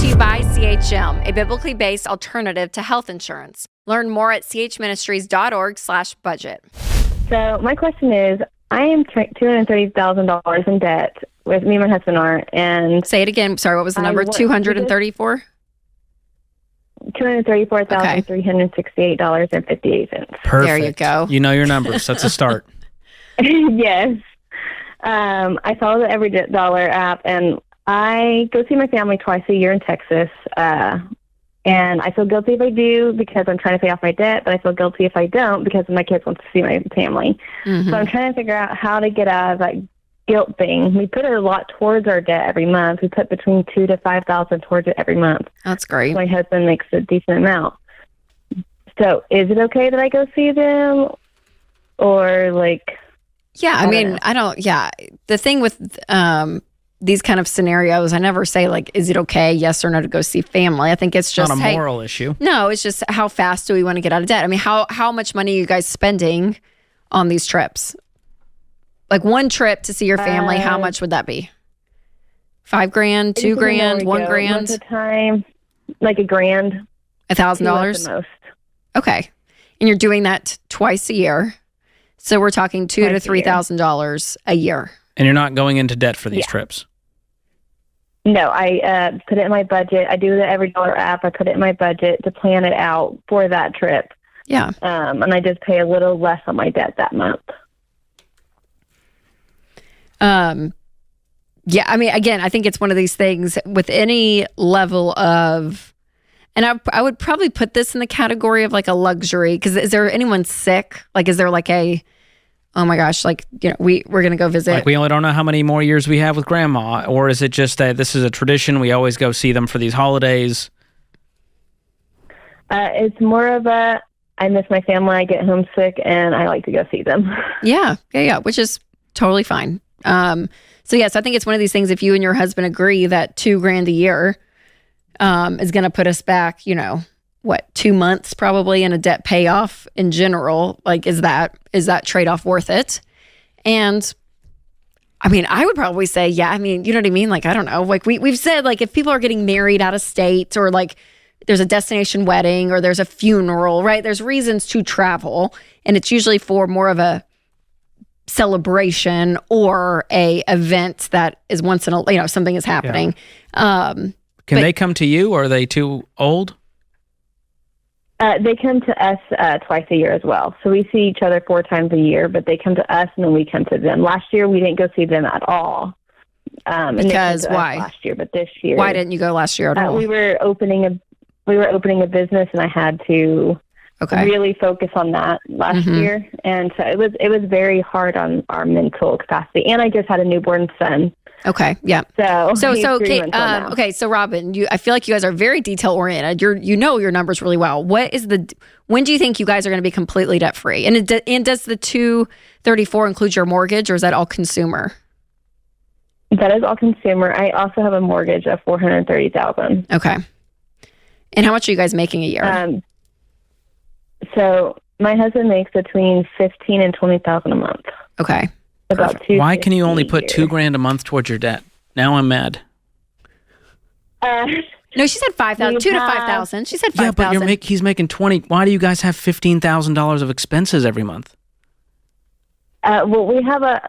to you by CHM, a biblically based alternative to health insurance. Learn more at chministries.org/budget. So my question is, I am $230,000 in debt. With me and my husband are, and say it again. Sorry, what was the number? 234. $234,368.58. Perfect. There you go. You know your numbers. That's a start. Yes. I follow the Every Dollar app, and I go see my family twice a year in Texas. And I feel guilty if I do because I'm trying to pay off my debt, but I feel guilty if I don't because my kids want to see my family. So I'm trying to figure out how to get out of that guilt thing. We put a lot towards our debt every month. We put between $2,000 to $5,000 towards it every month. That's great. My husband makes a decent amount. So is it okay that I go see them, or like? Yeah, I mean, I don't. Yeah, the thing with these kind of scenarios, I never say like, is it okay, yes or no, to go see family? I think it's just not a moral issue. No, it's just how fast do we want to get out of debt? I mean, how much money are you guys spending on these trips? Like one trip to see your family, how much would that be? $5,000, $2,000, $1,000? Month at a time, like $1,000. $1,000? The most. Okay. And you're doing that twice a year. So we're talking $2,000 to $3,000 a year. And you're not going into debt for these trips? No, I put it in my budget. I do the Every Dollar app. I put it in my budget to plan it out for that trip. Yeah. And I just pay a little less on my debt that month. Yeah, I mean, again, I think it's one of these things with any level of, and I would probably put this in the category of like a luxury, because is there anyone sick? Like, is there like a, oh my gosh, like, you know, we're going to go visit. Like we only don't know how many more years we have with grandma, or is it just that this is a tradition? We always go see them for these holidays. It's more of a, I miss my family, I get homesick, and I like to go see them. Yeah, which is totally fine. So yes, I think it's one of these things, if you and your husband agree that $2,000 a year is going to put us back, 2 months probably in a debt payoff in general, like, is that trade-off worth it? And I mean, I would probably say, yeah, I mean, you know what I mean? Like, I don't know, like we've said, like, if people are getting married out of state, or like there's a destination wedding, or there's a funeral, right? There's reasons to travel, and it's usually for more of a celebration or a event that is once in a, something is happening. Yeah. Can they come to you, or are they too old? They come to us twice a year as well. So we see each other 4 times a year, but they come to us and then we come to them. Last year, we didn't go see them at all. Because why? Last year, but this year. Why didn't you go last year at all? We were opening a business, and I had to really focus on that last year. And so it was very hard on our mental capacity. And I just had a newborn son. Okay. Yeah. So okay. Okay. So Robin, I feel like you guys are very detail oriented. You know your numbers really well. When do you think you guys are going to be completely debt free? And does the 234 include your mortgage, or is that all consumer? That is all consumer. I also have a mortgage of $430,000. Okay. And how much are you guys making a year? So my husband makes between $15,000 and $20,000 a month. Okay. About Why can you only put $2,000 a month towards your debt? Now I'm mad. No, she said 5,000. 2 to 5,000. She said 5,000. Yeah, but he's making 20. Why do you guys have $15,000 of expenses every month? Well, we have a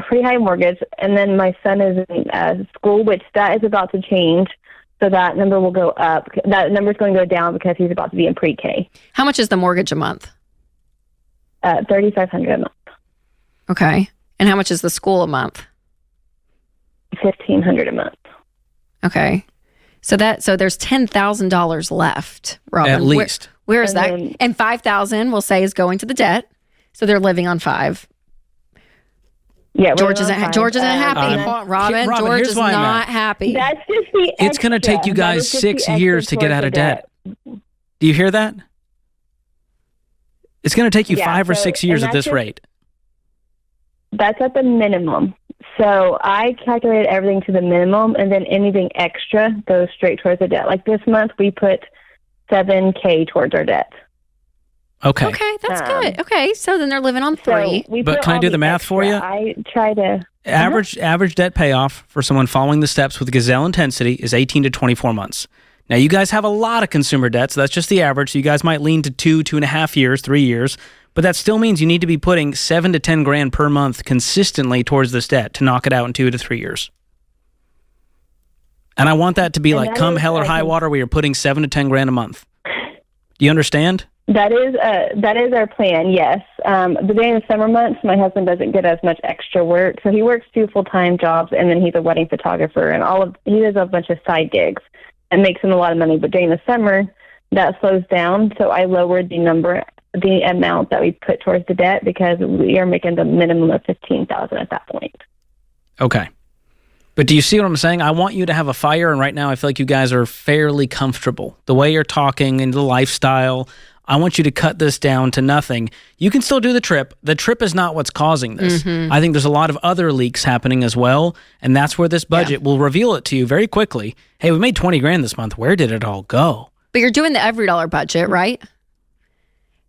pretty high mortgage, and then my son is in school, which that is about to change. So that number will go up. That number's going to go down because he's about to be in pre-K. How much is the mortgage a month? $3,500 a month. Okay. And how much is the school a month? $1,500 a month. Okay. So there's $10,000 left, Robin. At least. Where is that? And $5,000 we'll say is going to the debt. So they're living on $5,000. Yeah, George isn't happy. Robin, George is not happy. That's just the It's going to take you guys 6 years to get out of debt. Do you hear that? It's going to take you 5 or 6 years at this rate. That's at the minimum. So I calculated everything to the minimum, and then anything extra goes straight towards the debt. Like this month, we put $7,000 towards our debt. Okay. Okay, that's good. Okay, so then they're living on $3,000. But can I do the math for you? I try to. Average debt payoff for someone following the steps with gazelle intensity is 18 to 24 months. Now, you guys have a lot of consumer debt, so that's just the average. So you guys might lean to 2.5 years, 3 years, but that still means you need to be putting $7 to $10,000 per month consistently towards this debt to knock it out in 2 to 3 years. And I want that to be like come hell or high water, where you're putting $7 to $10,000 a month. Do you understand? That is our plan, yes. But during the summer months, my husband doesn't get as much extra work, so he works 2 full-time jobs, and then he's a wedding photographer, and he does a bunch of side gigs and makes him a lot of money. But during the summer, that slows down, so I lowered the amount that we put towards the debt, because we are making the minimum of $15,000 at that point. Okay. But do you see what I'm saying? I want you to have a fire, and right now I feel like you guys are fairly comfortable. The way you're talking and the lifestyle, I want you to cut this down to nothing. You can still do the trip. The trip is not what's causing this. I think there's a lot of other leaks happening as well, and that's where this budget will reveal it to you very quickly. Hey, we made $20,000 this month. Where did it all go? But you're doing the every dollar budget, right?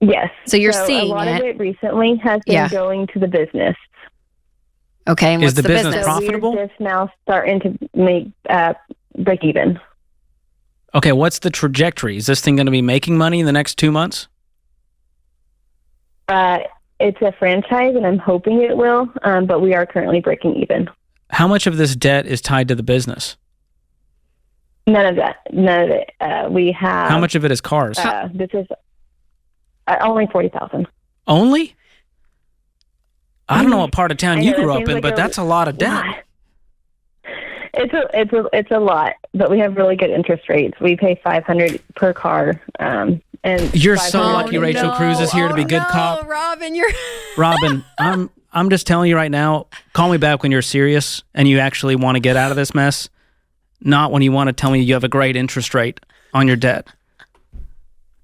Yes. So you're seeing a lot of it recently has been going to the business. Okay, and what's the business business? profitable? So we're just now starting to make break even. Okay, what's the trajectory? Is this thing going to be making money in the next 2 months? It's a franchise, and I'm hoping it will, but we are currently breaking even. How much of this debt is tied to the business? None of that. None of it. We have... How much of it is cars? This is only $40,000. Only? I don't know what part of town you grew up in, but that's a lot of debt. It's a lot, but we have really good interest rates. We pay $500 per car, and you're so lucky. Rachel Cruz is here to be good cop. Robin, I'm just telling you right now. Call me back when you're serious and you actually want to get out of this mess, not when you want to tell me you have a great interest rate on your debt.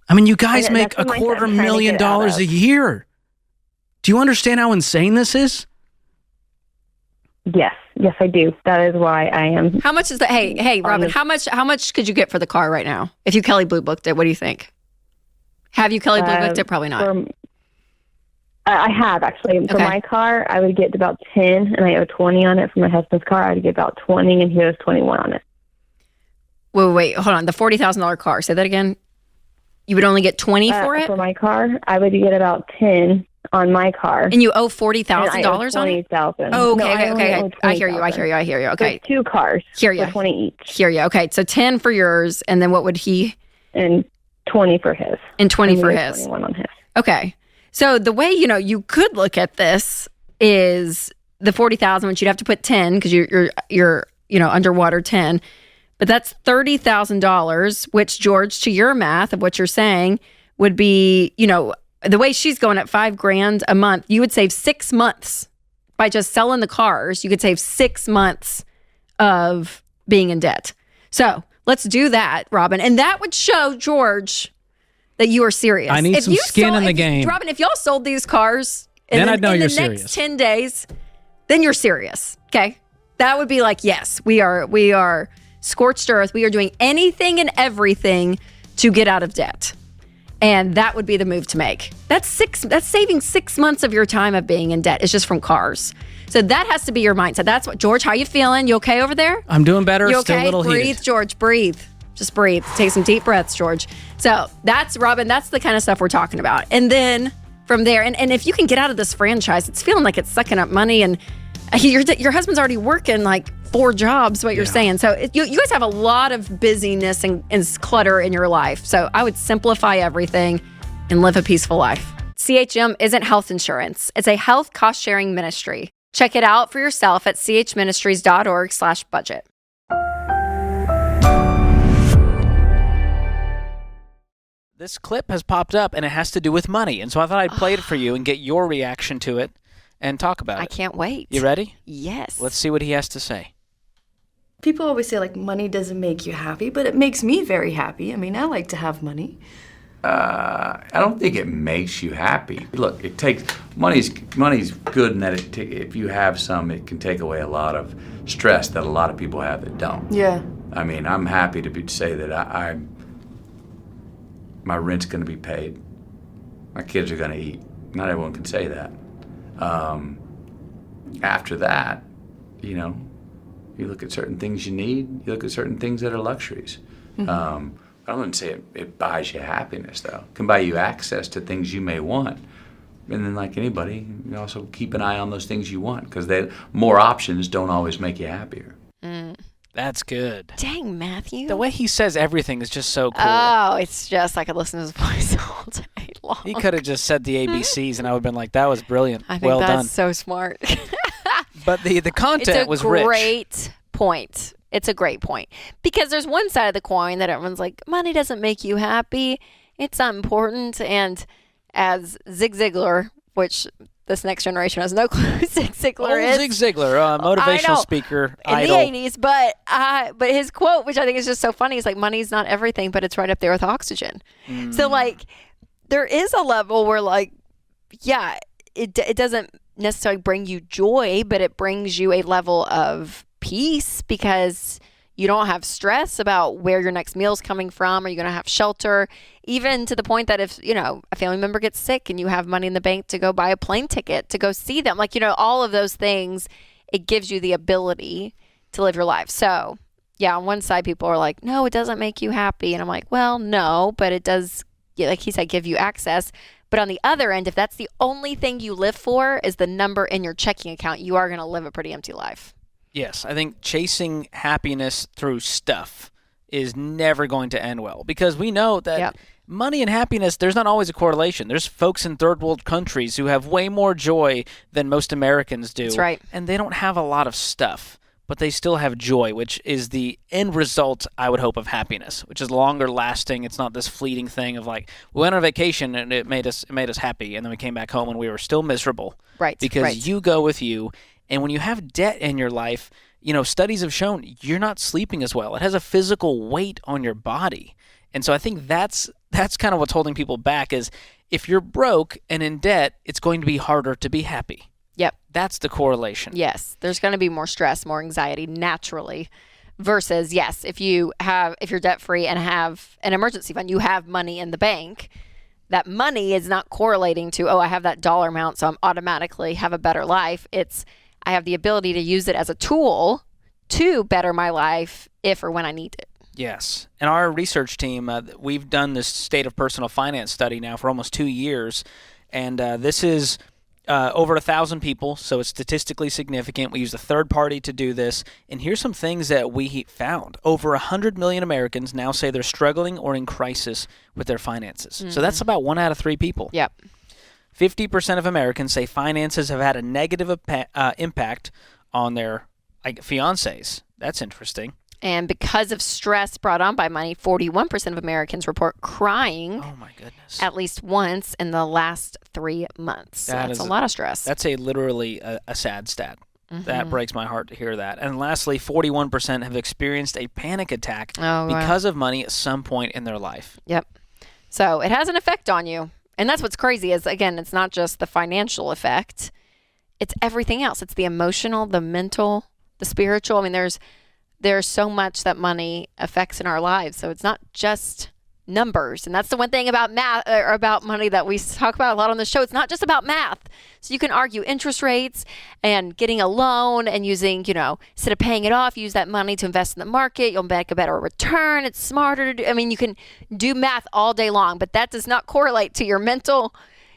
I mean, you guys make $250,000 a year. Do you understand how insane this is? Yes, I do. That is why I am. How much is that? Hey, Robin, how much could you get for the car right now? If you Kelly Blue booked it, what do you think? Have you Kelly Blue booked it? Probably not. I have, actually. For my car, I would get about 10, and I owe 20 on it. For my husband's car, I would get about 20, and he owes 21 on it. Wait, hold on. The $40,000 car. Say that again. You would only get 20 for it? For my car, I would get about 10 on my car. And you owe $40,000 on it? $20,000. Oh, okay. I hear you. Okay. There's 2 cars. Hear you. For 20 each. Hear you. Okay, so 10 for yours, and then what would he? And 20 for his. And 20 for his. 21 on his. Okay. So the way, you could look at this is the $40,000, which you'd have to put 10 because you're underwater 10. But that's $30,000, which, George, to your math of what you're saying, would be, the way she's going at $5,000 a month, you would save 6 months by just selling the cars. You could save 6 months of being in debt. So let's do that, Robin. And that would show, George, that you are serious. I need some skin in the game. Robin, if y'all sold these cars then I'd know in you're the serious. next 10 days, then you're serious. Okay? That would be like, yes, we are scorched earth. We are doing anything and everything to get out of debt. And that would be the move to make. That's saving 6 months of your time of being in debt. It's just from cars. So that has to be your mindset. That's what, George, how you feeling? You okay over there? I'm doing better. You okay? Still a little breathe, heated. George, breathe. Just breathe. Take some deep breaths, George. So that's, Robin, that's the kind of stuff we're talking about. And then from there, and if you can get out of this franchise, it's feeling like it's sucking up money, and your husband's already working like 4 jobs, what you're saying. So you guys have a lot of busyness and clutter in your life. So I would simplify everything and live a peaceful life. CHM isn't health insurance. It's a health cost-sharing ministry. Check it out for yourself at chministries.org/budget. This clip has popped up, and it has to do with money. And so I thought I'd play it for you and get your reaction to it and talk about it. I can't wait. You ready? Yes. Let's see what he has to say. People always say, money doesn't make you happy, but it makes me very happy. I mean, I like to have money. I don't think it makes you happy. Look, it takes money's good in that if you have some, it can take away a lot of stress that a lot of people have that don't. Yeah. I mean, I'm happy to say that my rent's going to be paid. My kids are going to eat. Not everyone can say that. After that, you know, you look at certain things you need, you look at certain things that are luxuries. I wouldn't say it buys you happiness, though. It can buy you access to things you may want. And then, like anybody, you also keep an eye on those things you want, because more options don't always make you happier. That's good. Dang, Matthew. The way he says everything is just so cool. Oh, it's just, I could listen to his voice all day long. He could have just said the ABCs, and I would have been like, that was brilliant. I think well that's done. so smart. But the content was rich. It's a great point. It's a great point. Because there's one side of the coin that everyone's like, money doesn't make you happy. It's not important. And as Zig Ziglar, which this next generation has no clue who Zig Ziglar is. Zig Ziglar, motivational speaker, in idol. the 80s. But his quote, which I think is just so funny, is like, money's not everything, but it's right up there with oxygen. So like, there is a level where like, yeah, it doesn't necessarily bring you joy, but it brings you a level of peace, because you don't have stress about where your next meal is coming from. Are you going to have shelter? Even to the point that if, you know, a family member gets sick and you have money in the bank to go buy a plane ticket to go see them, like, you know, all of those things, it gives you the ability to live your life. So yeah, on one side, people are like, no, it doesn't make you happy. And I'm like, well, no, but it does, like he said, give you access. But on the other end, if that's the only thing you live for is the number in your checking account, you are going to live a pretty empty life. Yes, I think chasing happiness through stuff is never going to end well, because we know that money and happiness, there's not always a correlation. There's folks in third world countries who have way more joy than most Americans do. That's right. And they don't have a lot of stuff, but they still have joy, which is the end result, I would hope, of happiness, which is longer lasting. It's not this fleeting thing of like, we went on vacation and it made us happy, and then we came back home and we were still miserable. Right. Because you go with you. And when you have debt in your life, you know, studies have shown you're not sleeping as well. It has a physical weight on your body. And so I think that's kind of what's holding people back, is if you're broke and in debt, it's going to be harder to be happy. Yep. That's the correlation. Yes. There's going to be more stress, more anxiety naturally, versus, yes, if you're debt free and have an emergency fund, you have money in the bank. That money is not correlating to, I have that dollar amount, so I'm automatically have a better life. It's, I have the ability to use it as a tool to better my life if or when I need it. Yes. And our research team, we've done this state of personal finance study now for almost 2 years. And this is over 1,000 people, so it's statistically significant. We use a third party to do this. And here's some things that we found. Over 100 million Americans now say they're struggling or in crisis with their finances. So that's about 1 out of 3 people. Yep. 50% of Americans say finances have had a negative impact on their fiancés. That's interesting. And because of stress brought on by money, 41% of Americans report crying at least once in the last 3 months. That's a lot of stress. That's literally a sad stat. That breaks my heart to hear that. And lastly, 41% have experienced a panic attack because of money at some point in their life. Yep. So it has an effect on you. And that's what's crazy is, again, it's not just the financial effect. It's everything else. It's the emotional, the mental, the spiritual. I mean, there's so much that money affects in our lives. So it's not just numbers. And that's the one thing about math or about money that we talk about a lot on the show. It's not just about math. So you can argue interest rates and getting a loan and using, instead of paying it off, use that money to invest in the market. You'll make a better return. It's smarter to do. I mean, you can do math all day long, but that does not correlate to your mental,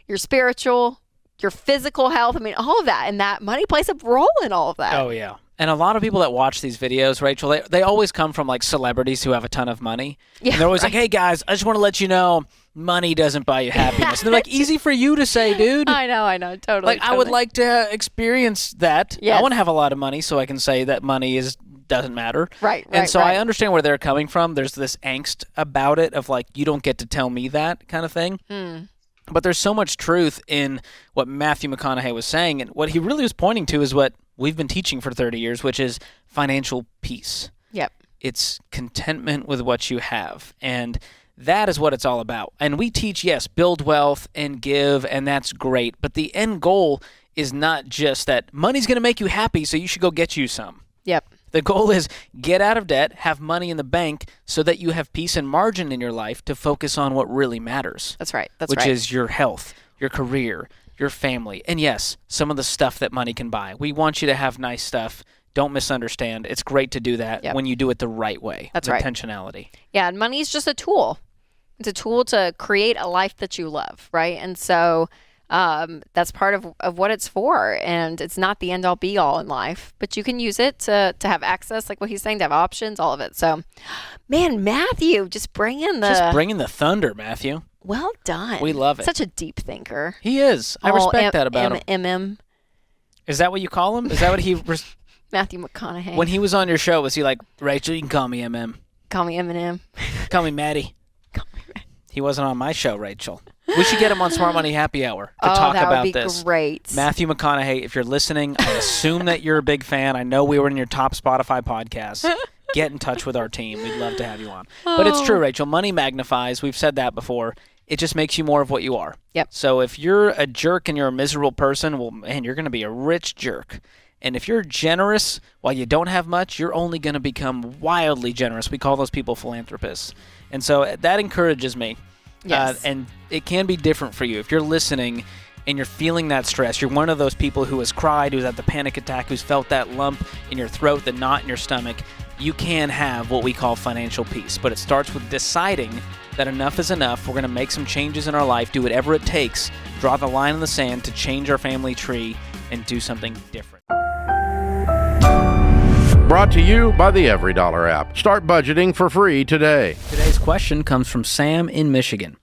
your spiritual, your physical health. I mean, all of that. And that money plays a role in all of that. Oh, yeah. And a lot of people that watch these videos, Rachel, they always come from like celebrities who have a ton of money. Yeah, and they're always like, hey, guys, I just want to let you know money doesn't buy you happiness. And they're like, easy for you to say, dude. I know. Totally. I would like to experience that. Yes. I want to have a lot of money so I can say that money doesn't matter. Right. And so I understand where they're coming from. There's this angst about it of like, you don't get to tell me that kind of thing. But there's so much truth in what Matthew McConaughey was saying. And what he really was pointing to is what we've been teaching for 30 years, which is financial peace. Yep. It's contentment with what you have. And that is what it's all about. And we teach, yes, build wealth and give, and that's great. But the end goal is not just that money's going to make you happy, so you should go get you some. Yep. The goal is get out of debt, have money in the bank so that you have peace and margin in your life to focus on what really matters. That's right. Which is your health, your career, your family, and yes, some of the stuff that money can buy. We want you to have nice stuff Don't misunderstand. It's great to do that when you do it the right way. That's with right. Intentionality. Yeah, and money is just a tool. It's a tool to create a life that you love, right? And so that's part of what it's for. And it's not the end all be all in life, but you can use it to have access, like what he's saying, to have options, all of it. So, man, Matthew, just bringing the thunder, Matthew. Well done. We love it. Such a deep thinker. He is. I respect that about him. MM. Is that what you call him? Is that what he... Matthew McConaughey. When he was on your show, was he like, Rachel, you can call me MM. Call me Eminem. Call me Maddie. He wasn't on my show, Rachel. We should get him on Smart Money Happy Hour to talk about this. That would be great. Matthew McConaughey, if you're listening, I assume that you're a big fan. I know we were in your top Spotify podcast. Get in touch with our team. We'd love to have you on. But it's true, Rachel. Money magnifies. We've said that before. It just makes you more of what you are. Yep. So if you're a jerk and you're a miserable person, well, man, you're going to be a rich jerk. And if you're generous while you don't have much, you're only going to become wildly generous. We call those people philanthropists. And so that encourages me. Yes. And it can be different for you. If you're listening and you're feeling that stress, you're one of those people who has cried, who's had the panic attack, who's felt that lump in your throat, the knot in your stomach, you can have what we call financial peace. But it starts with deciding that enough is enough. We're going to make some changes in our life, do whatever it takes, draw the line in the sand to change our family tree and do something different. Brought to you by the EveryDollar app. Start budgeting for free today. Today's question comes from Sam in Michigan.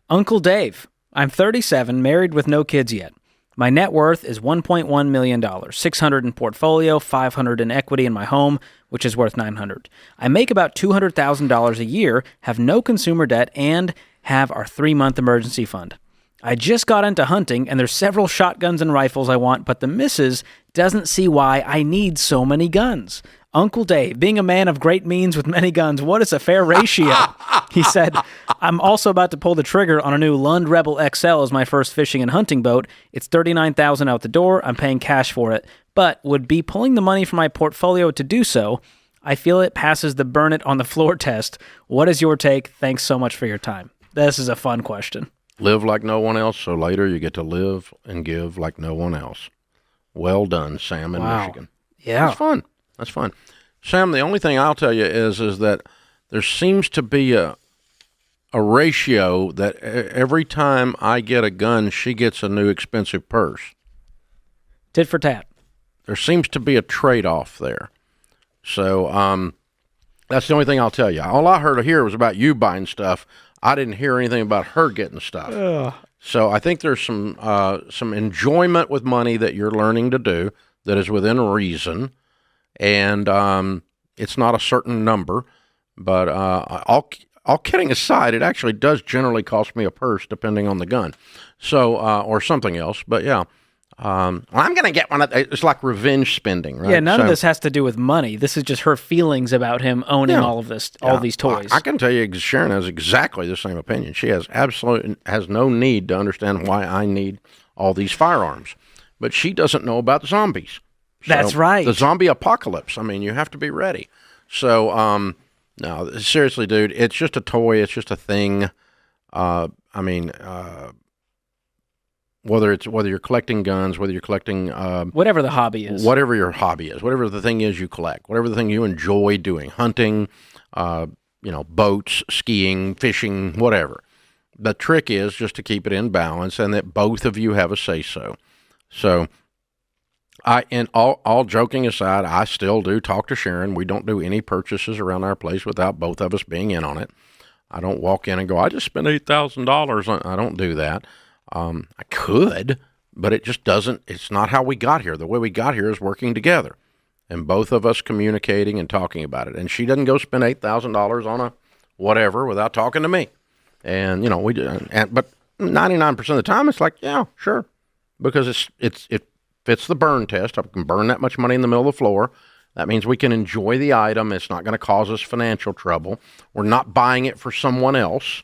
Uncle Dave, I'm 37, married with no kids yet. My net worth is $1.1 million, $600 in portfolio, $500 in equity in my home, which is worth $900. I make about $200,000 a year, have no consumer debt, and have our 3-month emergency fund. I just got into hunting, and there's several shotguns and rifles I want, but the missus doesn't see why I need so many guns. Uncle Dave, being a man of great means with many guns, what is a fair ratio? He said, I'm also about to pull the trigger on a new Lund Rebel XL as my first fishing and hunting boat. It's $39,000 out the door. I'm paying cash for it, but would be pulling the money from my portfolio to do so. I feel it passes the burn it on the floor test. What is your take? Thanks so much for your time. This is a fun question. Live like no one else, so later you get to live and give like no one else. Well done, Sam in Michigan. Yeah. That's fun. Sam, the only thing I'll tell you is that there seems to be a ratio that every time I get a gun, she gets a new expensive purse. Tit for tat. There seems to be a trade-off there. So that's the only thing I'll tell you. All I heard here was about you buying stuff. I didn't hear anything about her getting stuff. Ugh. So I think there's some enjoyment with money that you're learning to do that is within reason, and it's not a certain number. But all kidding aside, it actually does generally cost me a purse depending on the gun, so or something else. But yeah. I'm going to get one. It's like revenge spending, right? Yeah, none of this has to do with money. This is just her feelings about him owning all of this, all these toys. I can tell you, Sharon has exactly the same opinion. She has no need to understand why I need all these firearms, but she doesn't know about zombies. So, that's right. The zombie apocalypse. I mean, you have to be ready. So, no, seriously, dude, it's just a toy. It's just a thing. Whether you're collecting guns, whether you're collecting whatever the hobby is, whatever your hobby is, whatever the thing is you collect, whatever the thing you enjoy doing, hunting, boats, skiing, fishing, whatever. The trick is just to keep it in balance and that both of you have a say-so. So, all joking aside, I still do talk to Sharon. We don't do any purchases around our place without both of us being in on it. I don't walk in and go, I just spent $8,000. I don't do that. I could, but it just doesn't, it's not how we got here. The way we got here is working together and both of us communicating and talking about it. And she doesn't go spend $8,000 on a whatever without talking to me. And, we do, but 99% of the time it's like, yeah, sure. Because it fits the burn test. I can burn that much money in the middle of the floor. That means we can enjoy the item. It's not going to cause us financial trouble. We're not buying it for someone else.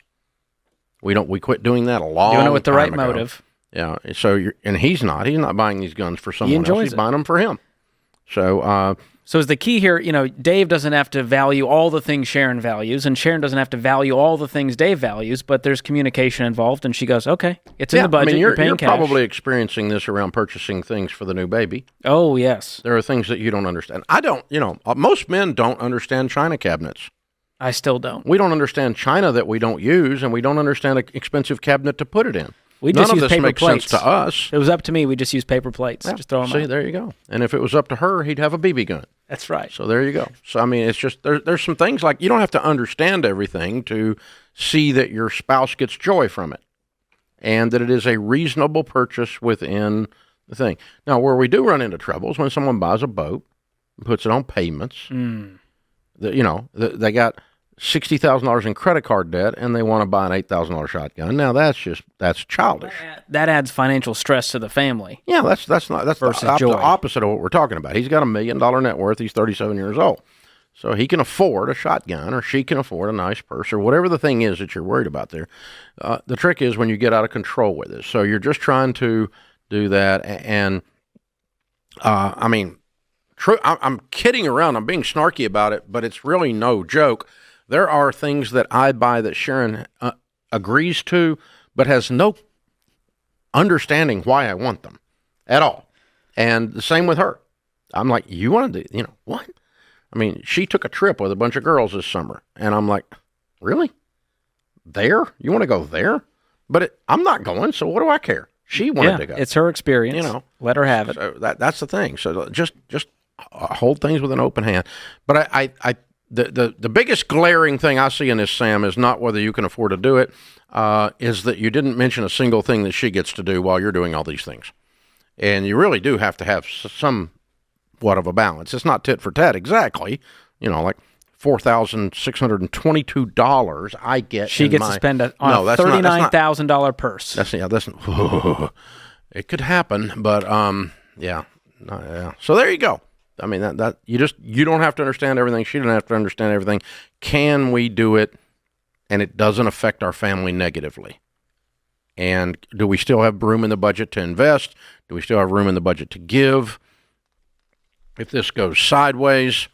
We quit doing that a long time ago. Doing it with the right motive. Yeah. So he's not buying these guns for someone else. He's buying them for him. So So is the key here, Dave doesn't have to value all the things Sharon values, and Sharon doesn't have to value all the things Dave values, but there's communication involved, and she goes, okay, it's in the budget, you're paying cash. You're probably experiencing this around purchasing things for the new baby. Oh, yes. There are things that you don't understand. I don't, most men don't understand china cabinets. I still don't. We don't understand china that we don't use, and we don't understand an expensive cabinet to put it in. We None just of use this paper makes plates. sense to us. If it was up to me, we just use paper plates. Yeah. Just throw them See, out. there you go. And if it was up to her, he'd have a BB gun. That's right. So there you go. So, I mean, it's just, there's some things like you don't have to understand everything to see that your spouse gets joy from it and that it is a reasonable purchase within the thing. Now, where we do run into trouble is when someone buys a boat and puts it on payments. They got $60,000 in credit card debt and they want to buy an $8,000 shotgun. Now that's childish. That adds financial stress to the family. Yeah, that's versus the joy. opposite of what we're talking about. He's got $1 million net worth. He's 37 years old. So he can afford a shotgun or she can afford a nice purse or whatever the thing is that you're worried about there. The trick is when you get out of control with it. So you're just trying to do that. And I'm kidding around. I'm being snarky about it, but it's really no joke. There are things that I buy that Sharon agrees to, but has no understanding why I want them at all. And the same with her. I'm like, you want to do, what? I mean, she took a trip with a bunch of girls this summer. And I'm like, really? There? You want to go there? But I'm not going, so what do I care? She wanted to go. It's her experience. Let her have it. So that's the thing. So just hold things with an open hand. But The biggest glaring thing I see in this, Sam, is not whether you can afford to do it, is that you didn't mention a single thing that she gets to do while you're doing all these things. And you really do have to have somewhat of a balance. It's not tit for tat exactly, like $4,622 I get. She gets to spend on a $39,000 purse. It could happen, but yeah. So there you go. I mean, that you don't have to understand everything. She doesn't have to understand everything. Can we do it and it doesn't affect our family negatively? And do we still have room in the budget to invest? Do we still have room in the budget to give? If this goes sideways,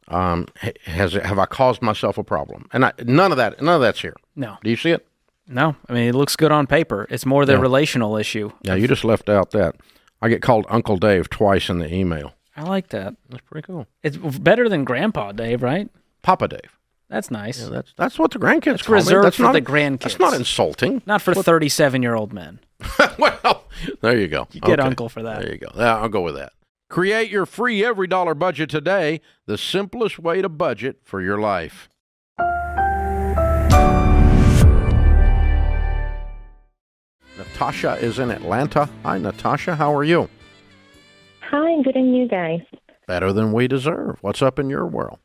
have I caused myself a problem? And none of that's here. No. Do you see it? No. I mean, it looks good on paper. It's more the relational issue. Yeah, you just left out that. I get called Uncle Dave twice in the email. I like that. That's pretty cool. It's better than Grandpa Dave, right? Papa Dave. That's nice. Yeah, that's what the grandkids call me. Reserved for the grandkids. That's not insulting. Not for 37-year-old men. Well, there you go. You get uncle for that. There you go. Yeah, I'll go with that. Create your free every dollar budget today, the simplest way to budget for your life. Natasha is in Atlanta. Hi, Natasha. How are you? Hi, good and you guys. Better than we deserve. What's up in your world?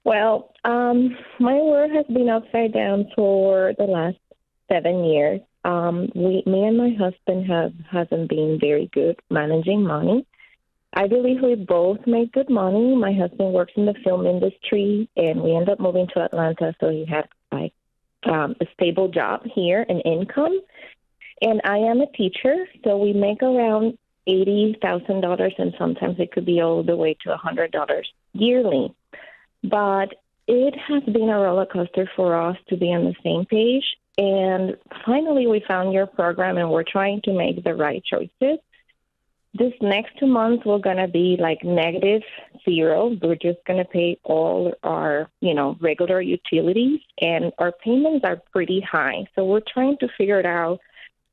Well, my world has been upside down for the last 7 years. Me and my husband hasn't been very good managing money. I believe we both make good money. My husband works in the film industry, and we ended up moving to Atlanta, so he had a stable job here and income. And I am a teacher, so we make around $80,000, and sometimes it could be all the way to $100 yearly. But it has been a roller coaster for us to be on the same page. And finally, we found your program, and we're trying to make the right choices. This next 2 months, we're going to be like -0. We're just going to pay all our, regular utilities, and our payments are pretty high. So we're trying to figure it out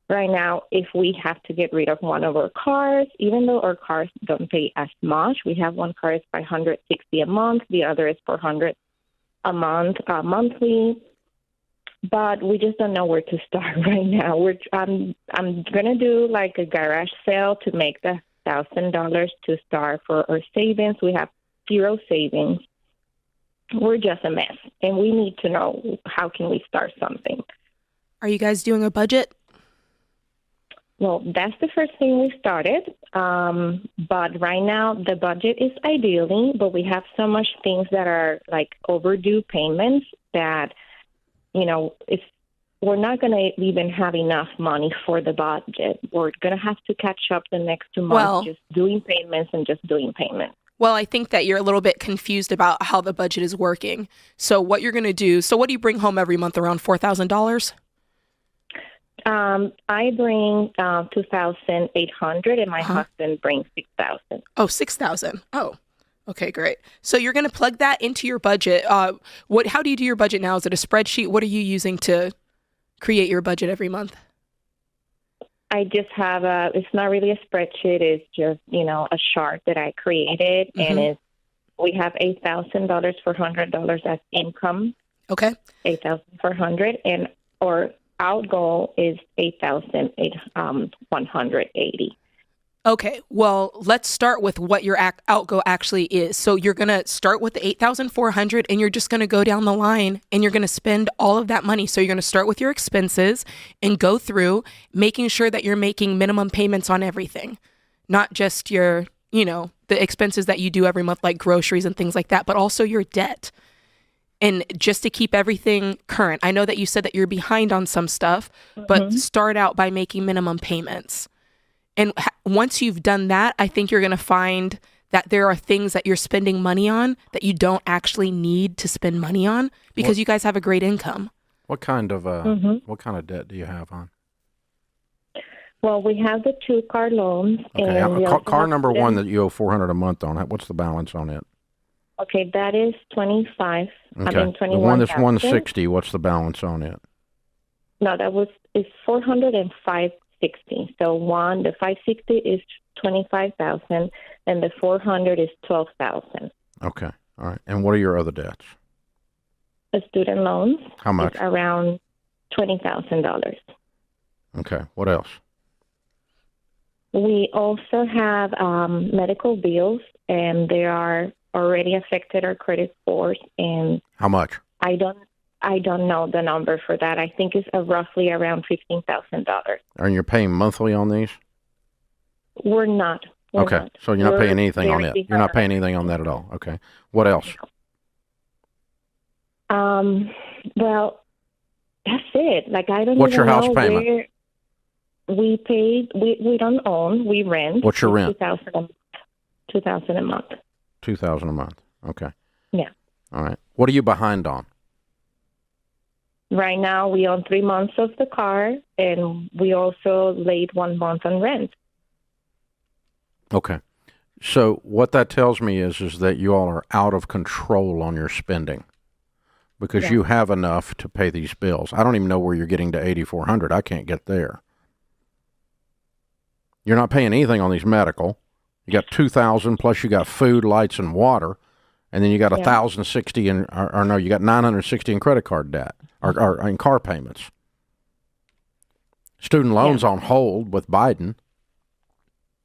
right now if we have to get rid of one of our cars, even though our cars don't pay as much. We have one car is $560 a month, the other is $400 a month monthly. But we just don't know where to start right now. I'm gonna do like a garage sale to make the $1,000 to start for our savings. We have 0 savings. We're just a mess, and we need to know how can we start something. Are you guys doing a budget? Well, that's the first thing we started. But right now the budget is ideally, but we have so much things that are like overdue payments that, if we're not going to even have enough money for the budget, we're going to have to catch up the next 2 months just doing payments and just doing payments. Well, I think that you're a little bit confused about how the budget is working. So what you're going to do, so what do you bring home every month? Around $4,000? I bring 2,800, and my husband brings 6,000. Oh, 6,000. Oh, okay, great. So you're going to plug that into your budget. How do you do your budget now? Is it a spreadsheet? What are you using to create your budget every month? I just have it's not really a spreadsheet. It's just, a chart that I created. And we have $8,000 for $100 as income. Okay. 8,400. And our out goal is 8,180. Okay, well, let's start with what your outgo actually is. So you're going to start with the 8,400 and you're just going to go down the line and you're going to spend all of that money. So you're going to start with your expenses and go through making sure that you're making minimum payments on everything, not just your, the expenses that you do every month, like groceries and things like that, but also your debt. And just to keep everything current. I know that you said that you're behind on some stuff, but start out by making minimum payments. And once you've done that, I think you're going to find that there are things that you're spending money on that you don't actually need to spend money on because you guys have a great income. What kind of debt do you have on? Well, we have the 2 car loans. Okay, and car number 1 that you owe $400 a month on. What's the balance on it? Okay, that is 25. Okay. I mean, 21. The one that's 160. What's the balance on it? No, it's 405. 60. So the 560 is 25,000, and the 400 is 12,000. Okay, all right. And what are your other debts? The student loans. How much? Around $20,000. Okay. What else? We also have medical bills, and they are already affected our credit scores. And how much? I don't know the number for that. I think it's roughly around $15,000. And you're paying monthly on these? We're not. Okay, not. so you're not paying anything on it. You're not paying anything on that at all. Okay. What else? Well, that's it. Like, I don't. What's even your house know payment? We paid. We don't own. We rent. What's your rent? 2,000 a month. 2,000 a month. Okay. Yeah. All right. What are you behind on? Right now, we own 3 months of the car, and we also laid 1 month on rent. Okay. So what that tells me is that you all are out of control on your spending because you have enough to pay these bills. I don't even know where you're getting to 8,400. I can't get there. You're not paying anything on these medical. You got 2,000 plus you got food, lights, and water, and then you got 1,060 in, or no, you got 960 in credit card debt or in car payments. Student loans on hold with Biden.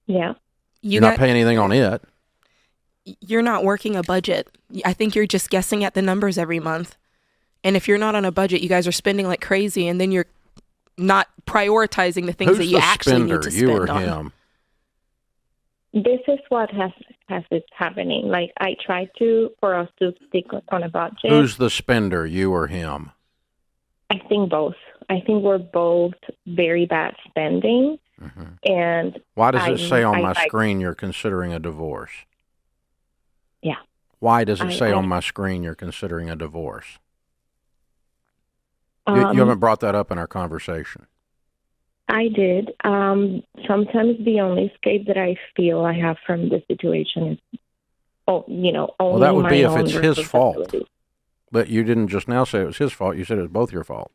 Yeah. You're not paying anything on it. You're not working a budget. I think you're just guessing at the numbers every month. And if you're not on a budget, you guys are spending like crazy, and then you're not prioritizing the things that you actually need to spend you or on. him? This is what has been happening. Like, I try for us to stick on a budget. Who's the spender, you or him? I think both. I think we're both very bad spending. Mm-hmm. And why does it say on my screen you're considering a divorce? Yeah. Why does it say on my screen you're considering a divorce? You haven't brought that up in our conversation. I did. Sometimes the only escape that I feel I have from the situation is, only well, that would be if it's his fault. responsibility. But you didn't just now say it was his fault. You said it was both your fault.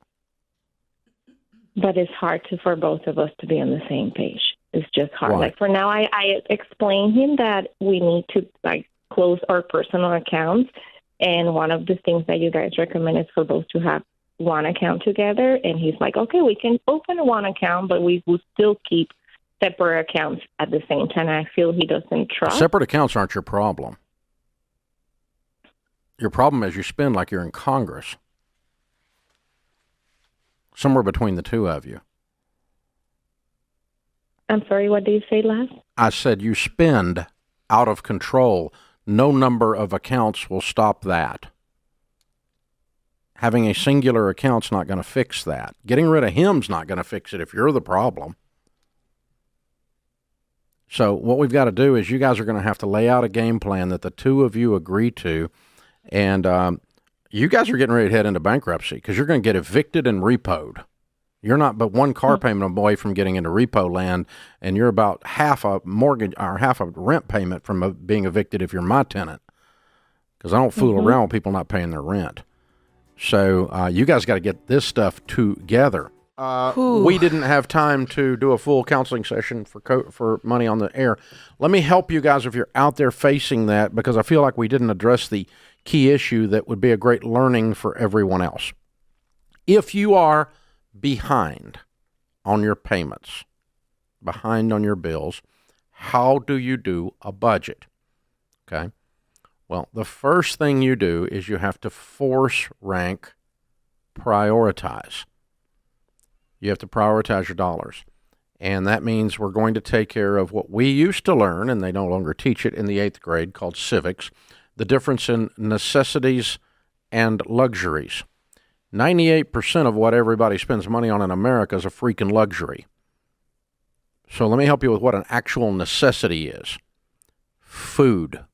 But it's hard for both of us to be on the same page. It's just hard. Why? Like, for now, I explained him that we need to close our personal accounts, and one of the things that you guys recommend is for both to have one account together. And he's like, okay, we can open one account, but we will still keep separate accounts at the same time. I feel he doesn't trust. Separate accounts aren't your problem. Your problem is you spend like you're in Congress. Somewhere between the two of you. I'm sorry, what did you say last? I said you spend out of control. No number of accounts will stop that. Having a singular account's not going to fix that. Getting rid of him's not going to fix it if you're the problem. So what we've got to do is you guys are going to have to lay out a game plan that the two of you agree to. And you guys are getting ready to head into bankruptcy because you're going to get evicted and repoed. You're not but one car payment away from getting into repo land, and you're about half a mortgage or half a rent payment from being evicted if you're my tenant. Because I don't fool around with people not paying their rent. So you guys got to get this stuff together. We didn't have time to do a full counseling session for money on the air. Let me help you guys if you're out there facing that, because I feel like we didn't address the key issue that would be a great learning for everyone else. If you are behind on your payments, behind on your bills, how do you do a budget? Okay. Well, the first thing you do is you have to force rank prioritize. You have to prioritize your dollars. And that means we're going to take care of what we used to learn, and they no longer teach it in the 8th grade, called civics, the difference in necessities and luxuries. 98% of what everybody spends money on in America is a freaking luxury. So let me help you with what an actual necessity is. Food.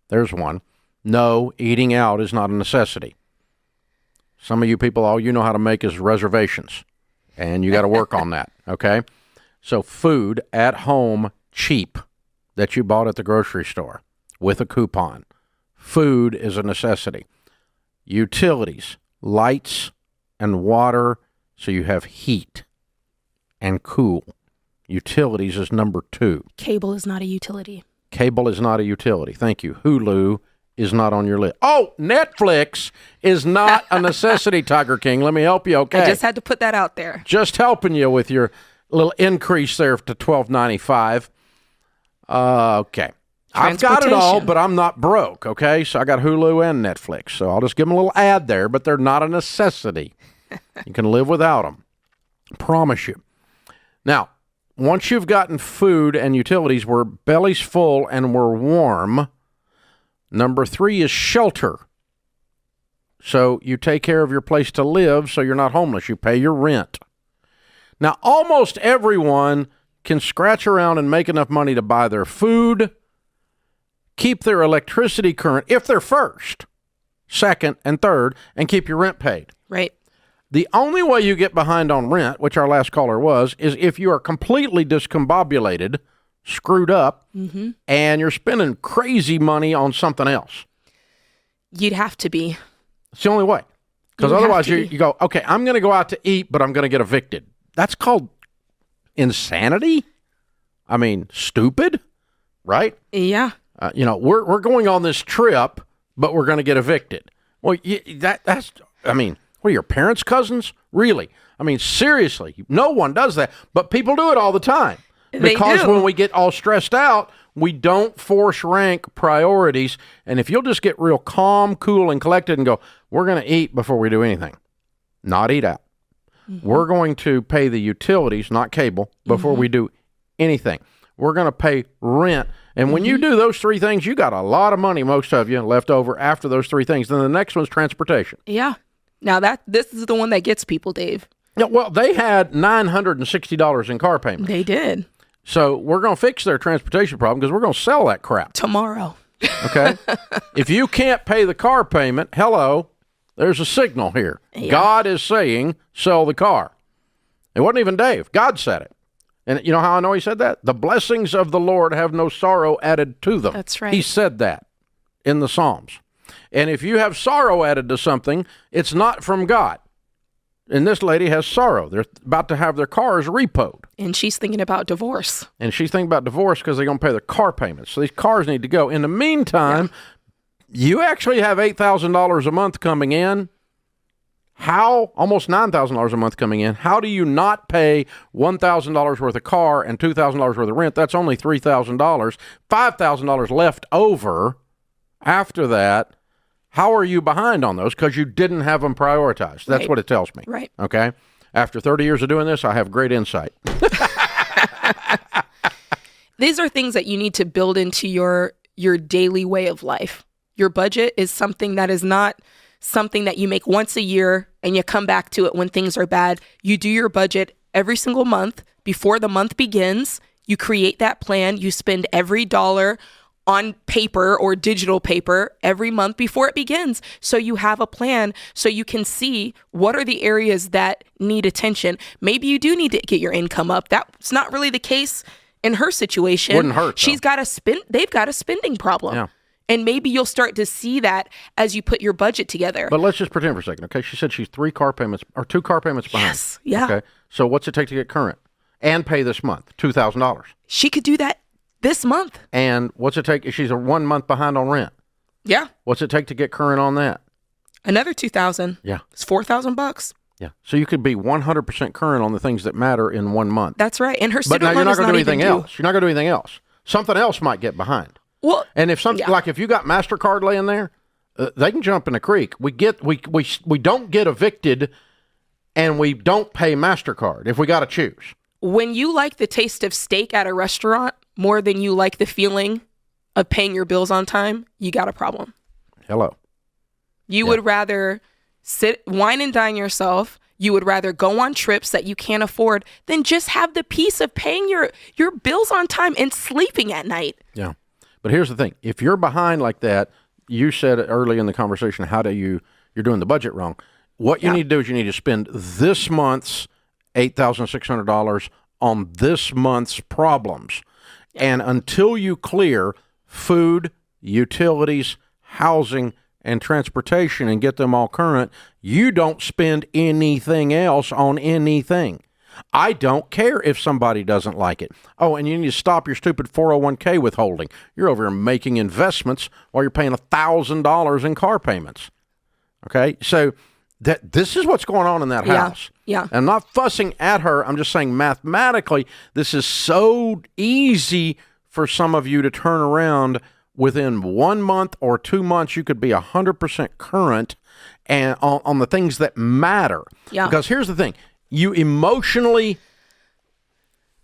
There's one. No, eating out is not a necessity. Some of you people, all you know how to make is reservations. And you got to work on that, okay? So food at home, cheap, that you bought at the grocery store with a coupon. Food is a necessity. Utilities, lights and water, so you have heat and cool. Utilities is number 2. Cable is not a utility. Cable is not a utility. Thank you. Hulu is not on your list. Oh, Netflix is not a necessity, Tiger King. Let me help you, okay? I just had to put that out there. Just helping you with your little increase there to $12.95. Okay. I've got it all, but I'm not broke, okay? So I got Hulu and Netflix. So I'll just give them a little ad there, but they're not a necessity. You can live without them. Promise you. Now, once you've gotten food and utilities, we're bellies full and we're warm. Number 3 is shelter. So you take care of your place to live so you're not homeless. You pay your rent. Now, almost everyone can scratch around and make enough money to buy their food, keep their electricity current if they're first, second, and third, and keep your rent paid. Right. The only way you get behind on rent, which our last caller was, is if you are completely discombobulated, screwed up, and you're spending crazy money on something else. You'd have to be. It's the only way. Because otherwise you go, okay, I'm going to go out to eat, but I'm going to get evicted. That's called insanity. I mean, stupid, right? Yeah. We're going on this trip, but we're going to get evicted. Well, that's, I mean, what are your parents' cousins? Really? I mean, seriously, no one does that, but people do it all the time. Because when we get all stressed out, we don't force rank priorities. And if you'll just get real calm, cool, and collected and go, we're going to eat before we do anything. Not eat out. We're going to pay the utilities, not cable, before we do anything. We're going to pay rent. And when you do those 3 things, you got a lot of money, most of you, left over after those 3 things. Then the next one's transportation. Yeah. Now this is the one that gets people, Dave. Yeah, well, they had $960 in car payments. They did. So we're going to fix their transportation problem because we're going to sell that crap. Tomorrow. Okay? If you can't pay the car payment, hello, there's a signal here. Yeah. God is saying, sell the car. It wasn't even Dave. God said it. And you know how I know he said that? The blessings of the Lord have no sorrow added to them. That's right. He said that in the Psalms. And if you have sorrow added to something, it's not from God. And this lady has sorrow. They're about to have their cars repoed. And she's thinking about divorce. And she's thinking about divorce because they're going to pay their car payments. So these cars need to go. In the meantime, you actually have $8,000 a month coming in. How? Almost $9,000 a month coming in. How do you not pay $1,000 worth of car and $2,000 worth of rent? That's only $3,000. $5,000 left over after that. How are you behind on those? Because you didn't have them prioritized. That's what it tells me. Right. Okay? After 30 years of doing this, I have great insight. These are things that you need to build into your daily way of life. Your budget is something that is not something that you make once a year and you come back to it when things are bad. You do your budget every single month before the month begins. You create that plan. You spend every dollar on paper or digital paper every month before it begins. So you have a plan so you can see what are the areas that need attention. Maybe you do need to get your income up. That's not really the case in her situation. Wouldn't hurt, though. They've got a spending problem. Yeah. And maybe you'll start to see that as you put your budget together. But let's just pretend for a second, okay? She said she's 2 car payments behind. Yes, yeah. Okay. So what's it take to get current and pay this month? $2,000. She could do that this month. And what's it take if she's a 1 month behind on rent? Yeah. What's it take to get current on that? Another $2,000. Yeah. It's $4,000. Yeah. So you could be 100% current on the things that matter in 1 month. That's right. And her But student now loan you're not is going to do anything even due. else. You're not going to do anything else. Something else might get behind. Well, And if something like if you got MasterCard laying there, they can jump in the creek. We don't get evicted, and we don't pay MasterCard if we got to choose. when you like the taste of steak at a restaurant more than you like the feeling of paying your bills on time, you got a problem. Hello. You would rather wine and dine yourself. You would rather go on trips that you can't afford than just have the peace of paying your bills on time and sleeping at night. Yeah. But here's the thing. If you're behind like that, you said early in the conversation, you're doing the budget wrong. What you need to do is you need to spend this month's $8,600 on this month's problems. And until you clear food, utilities, housing, and transportation and get them all current, you don't spend anything else on anything. I don't care if somebody doesn't like it. Oh, and you need to stop your stupid 401k withholding. You're over here making investments while you're paying $1,000 in car payments. Okay? So this is what's going on in that house. Yeah. I'm not fussing at her. I'm just saying mathematically, this is so easy for some of you to turn around. Within 1 month or 2 months, you could be 100% current and on the things that matter. Yeah. Because here's the thing. You emotionally,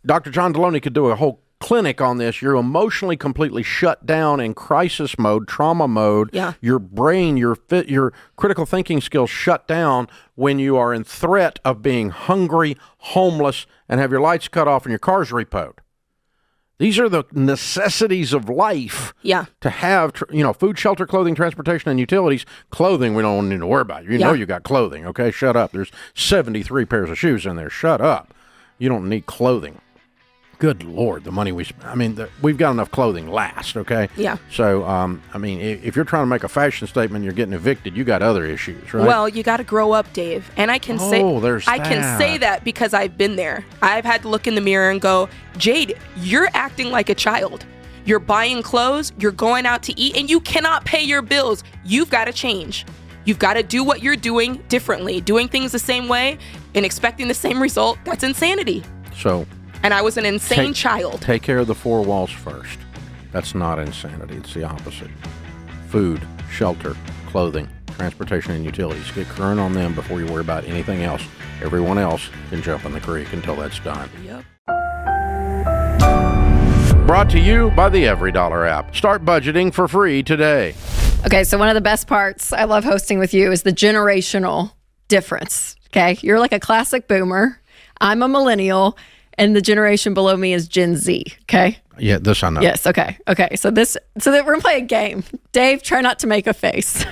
Dr. John Deloney could do a whole clinic on this. You're emotionally completely shut down in crisis mode, trauma mode. Yeah. Your brain, your critical thinking skills shut down when you are in threat of being hungry, homeless, and have your lights cut off and your car's repoed. These are the necessities of life. Yeah. To have, food, shelter, clothing, transportation, and utilities. Clothing, we don't need to worry about. You know you got clothing, okay? Shut up. There's 73 pairs of shoes in there. Shut up. You don't need clothing. Good Lord, the money we've got enough clothing last, okay? Yeah. So, if you're trying to make a fashion statement and you're getting evicted, you got other issues, right? Well, you got to grow up, Dave. And I can can say that because I've been there. I've had to look in the mirror and go, Jade, you're acting like a child. You're buying clothes, you're going out to eat, and you cannot pay your bills. You've got to change. You've got to do what you're doing differently. Doing things the same way and expecting the same result, that's insanity. And I was an insane child. Take care of the four walls first. That's not insanity. It's the opposite. Food, shelter, clothing, transportation, and utilities. Get current on them before you worry about anything else. Everyone else can jump in the creek until that's done. Yep. Brought to you by the EveryDollar app. Start budgeting for free today. Okay, so one of the best parts I love hosting with you is the generational difference. Okay, you're like a classic boomer. I'm a millennial. And the generation below me is Gen Z, okay? Yeah, this I know. Yes, okay. So we're going to play a game. Dave, try not to make a face.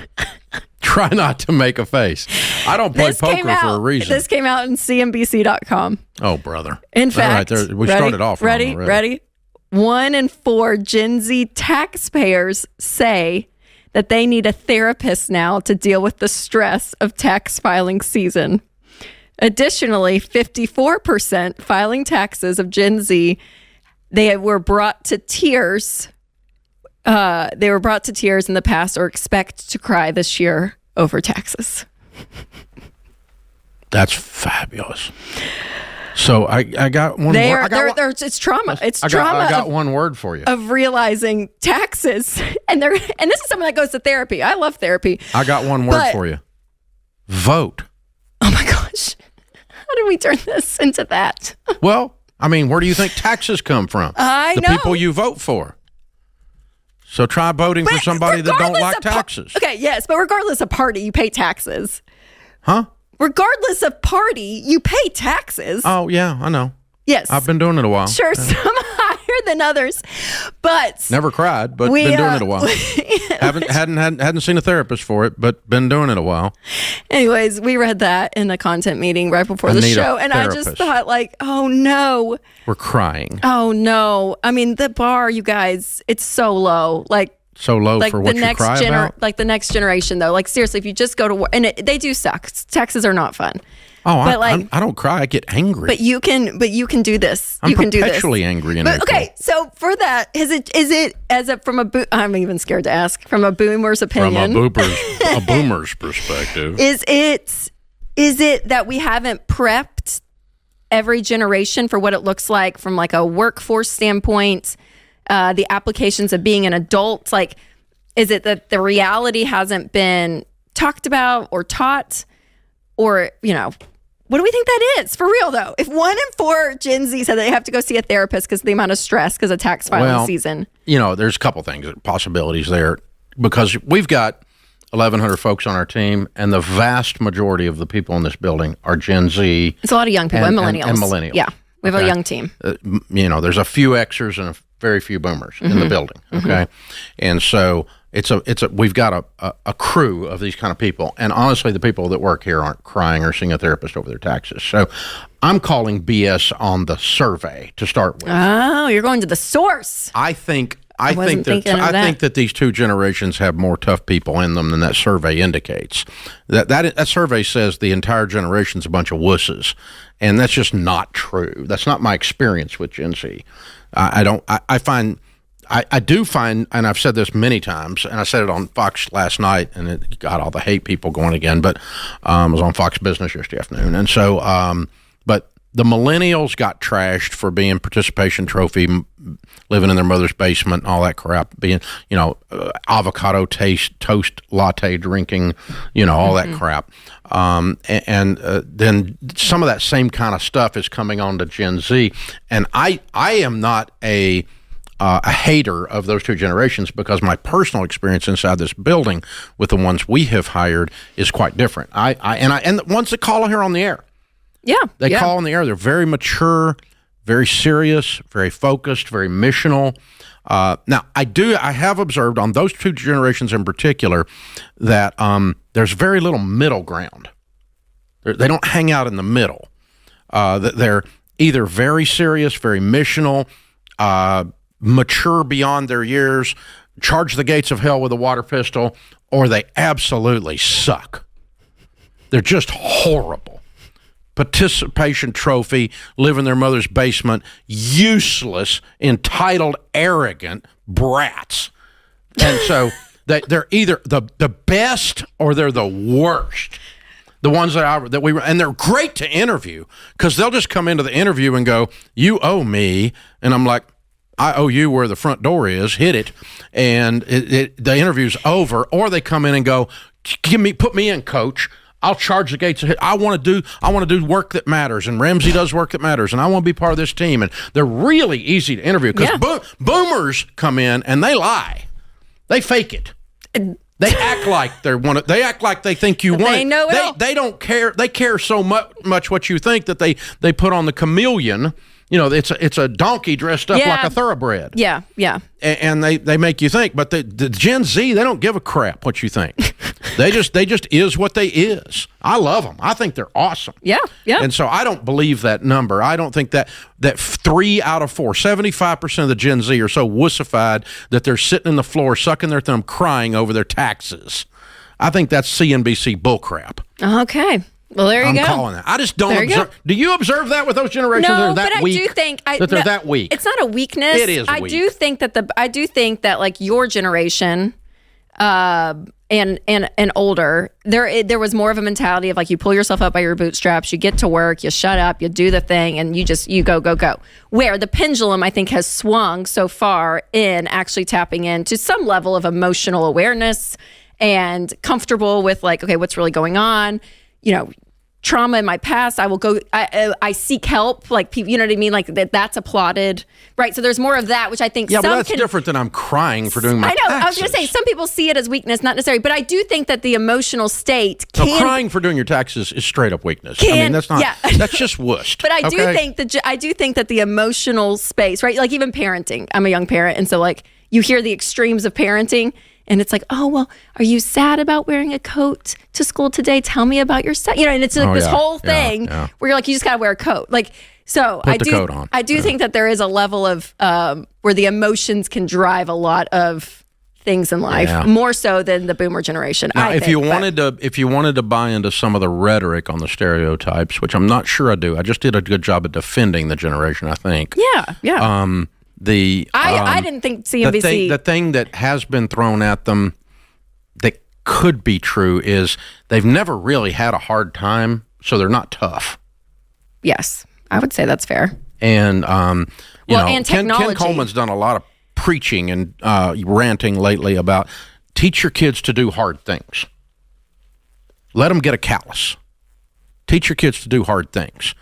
Try not to make a face. I don't play poker for a reason. This came out in CNBC.com. Oh, brother. In fact, all right, we started off wrong already. Ready? 1 in 4 Gen Z taxpayers say that they need a therapist now to deal with the stress of tax filing season. Additionally, 54% filing taxes of Gen Z, they were brought to tears. They were brought to tears in the past or expect to cry this year over taxes. That's fabulous. So I got one word. It's trauma. It's trauma. I got one word for you. Of realizing taxes. And this is something that goes to therapy. I love therapy. I got one word for you. Vote. Oh my gosh. How did we turn this into that? Well, where do you think taxes come from? The people you vote for. So try voting for somebody that don't like taxes. Okay, yes, but regardless of party, you pay taxes. Huh? Regardless of party, you pay taxes. Oh, yeah, I know. Yes. I've been doing it a while. Sure, some high higher than others. But Never cried, but been doing it a while. Hadn't seen a therapist for it, but been doing it a while. anyways, we read that in the content meeting right before the show, and I just thought, like, oh no, we're crying. Oh no! I mean, the bar, you guys, it's so low. Like so low for what you cry about. Like the next generation, though. Like seriously, if you just go to work, and they do suck. Taxes are not fun. Oh, I don't cry. I get angry. But you can do this. I'm you can do this. perpetually angry in April. Okay, so for that, is it as a I'm even scared to ask from a boomer's opinion. From a boomer's perspective, is it that we haven't prepped every generation for what it looks like from like a workforce standpoint, the applications of being an adult? Like, is it that the reality hasn't been talked about or taught, or what do we think that is? For real, though. If 1 in 4 Gen Z said they have to go see a therapist because of the amount of stress because of tax filing season. There's a couple things, possibilities there, because we've got 1,100 folks on our team, and the vast majority of the people in this building are Gen Z. It's a lot of young people and millennials. And millennials. Yeah, we have a young team. There's a few Xers and a very few boomers in the building, okay? And so we've got a crew of these kind of people, and honestly, the people that work here aren't crying or seeing a therapist over their taxes. So I'm calling BS on the survey to start with. Oh, you're going to the source. I think that these two generations have more tough people in them than that survey indicates. That survey says the entire generation's a bunch of wusses, and that's just not true. That's not my experience with Gen Z. I do find, and I've said this many times, and I said it on Fox last night, and it got all the hate people going again, but I was on Fox Business yesterday afternoon. And so, but the millennials got trashed for being participation trophy, living in their mother's basement, and all that crap, being, avocado toast latte drinking, all that crap. Then some of that same kind of stuff is coming on to Gen Z. And I am not a hater of those two generations, because my personal experience inside this building with the ones we have hired is quite different. And the ones that call here on the air. Yeah. They call on the air. They're very mature, very serious, very focused, very missional. Now, I have observed on those two generations in particular that there's very little middle ground. They don't hang out in the middle. They're either very serious, very missional, mature beyond their years, charge the gates of hell with a water pistol, or they absolutely suck. They're just horrible. Participation trophy, live in their mother's basement, useless, entitled, arrogant brats. And so they're either the best or they're the worst. The ones that we were, and they're great to interview, because they'll just come into the interview and go, "You owe me," and I'm like, "I owe you where the front door is. Hit it," and the interview's over. Or they come in and go, "Put me in, coach. I'll charge the gates. I want to do work that matters, and Ramsey does work that matters, and I want to be part of this team." And they're really easy to interview, because boomers come in and they lie, they fake it, they act like they act like they think you want. They know it all. They don't care. They care so much what you think that they put on the chameleon. It's a donkey dressed up like a thoroughbred. Yeah, yeah. And they make you think. But the Gen Z, they don't give a crap what you think. They just is what they is. I love them. I think they're awesome. Yeah, yeah. And so I don't believe that number. I don't think that 3 out of 4, 75% of the Gen Z are so wussified that they're sitting in the floor, sucking their thumb, crying over their taxes. I think that's CNBC bullcrap. Okay. Well, there you go. I'm calling that. I just don't observe. Do you observe that with those generations that are that weak? No, but I do think they're that weak. It's not a weakness. It is weak. I do think that like your generation, and older, there was more of a mentality of like, you pull yourself up by your bootstraps, you get to work, you shut up, you do the thing, and you go. Where the pendulum, I think, has swung so far in actually tapping into some level of emotional awareness and comfortable with like, okay, what's really going on? trauma in my past. I will go, I seek help. Like people, you know what I mean? Like that's applauded, right? So there's more of that, which I think but that's different than I'm crying for doing my taxes. I was going to say, some people see it as weakness, not necessarily, but I do think that the emotional state can... crying for doing your taxes is straight up weakness. I mean, that's not, that's just wussed. But I do think that the emotional space, right? Like even parenting, I'm a young parent. And so like you hear the extremes of parenting and it's like, oh, well, are you sad about wearing a coat to school today? Tell me about your set. And it's like this whole thing where you're like, you just got to wear a coat. Like, so Put the coat on. I do think that there is a level of where the emotions can drive a lot of things in life, more so than the boomer generation. Now, if you wanted to buy into some of the rhetoric on the stereotypes, which I'm not sure I do, I just did a good job of defending the generation, I think. Yeah. I didn't think CNBC... The thing that has been thrown at them that could be true is they've never really had a hard time, so they're not tough. Yes, I would say that's fair. And, and technology. Ken Coleman's done a lot of preaching and ranting lately about teach your kids to do hard things. Let them get a callus. Teach your kids to do hard things.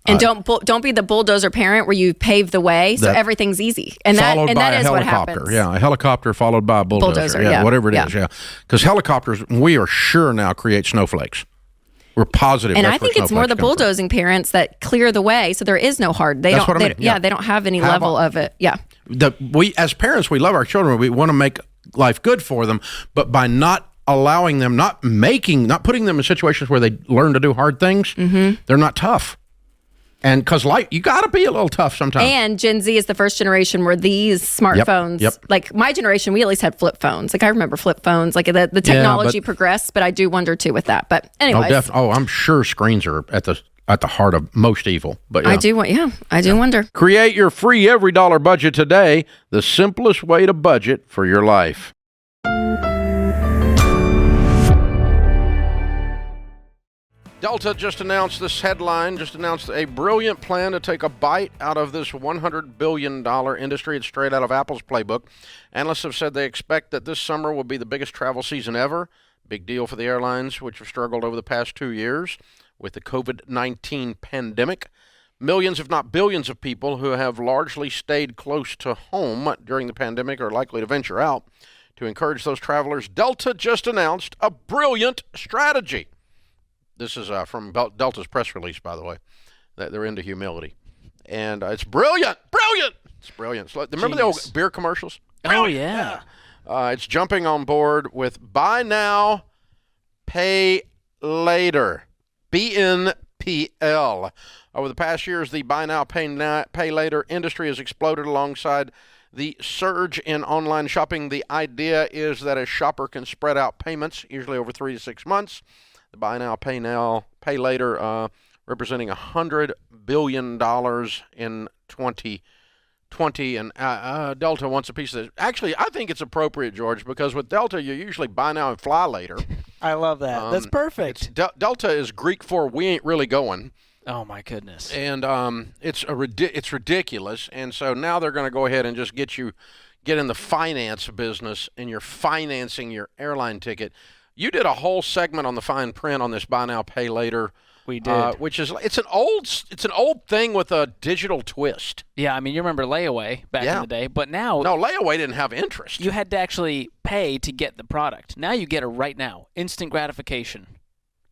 And don't be the bulldozer parent where you pave the way so everything's easy. And that is what happens. Yeah, a helicopter followed by a bulldozer. Whatever it is. Because helicopters, we are sure now create snowflakes. We're positive. And I think it's more the bulldozing parents that clear the way, so there is no hard. They don't have any level of it. Yeah. We as parents, we love our children. We want to make life good for them, but by not allowing them, not putting them in situations where they learn to do hard things, they're not tough. And because you got to be a little tough sometimes. And Gen Z is the first generation where these smartphones, like my generation, we at least had flip phones. Like I remember flip phones, like the technology progressed, but I do wonder too with that. But anyways. I'm sure screens are at the heart of most evil. But I do wonder. Create your free every dollar budget today, the simplest way to budget for your life. Delta just announced a brilliant plan to take a bite out of this $100 billion industry. It's straight out of Apple's playbook. Analysts have said they expect that this summer will be the biggest travel season ever. Big deal for the airlines, which have struggled over the past 2 years with the COVID-19 pandemic. Millions, if not billions, of people who have largely stayed close to home during the pandemic are likely to venture out. To encourage those travelers, Delta just announced a brilliant strategy. This is from Delta's press release, by the way, that they're into humility. And it's brilliant. It's brilliant. So, remember the old beer commercials? Brilliant. Oh, yeah. It's jumping on board with buy now, pay later, BNPL. Over the past years, the buy now, pay later industry has exploded alongside the surge in online shopping. The idea is that a shopper can spread out payments, usually over 3 to 6 months. The buy now, pay later, representing $100 billion in 2020. And Delta wants a piece of this. Actually, I think it's appropriate, George, because with Delta, you usually buy now and fly later. I love that. That's perfect. Delta is Greek for we ain't really going. Oh, my goodness. And it's ridiculous. And so now they're going to go ahead and just get in the finance business, and you're financing your airline ticket. You did a whole segment on the fine print on this buy now, pay later. We did, which is it's an old thing with a digital twist. Yeah, I mean you remember layaway back in the day, but now layaway didn't have interest. You had to actually pay to get the product. Now you get it right now, instant gratification.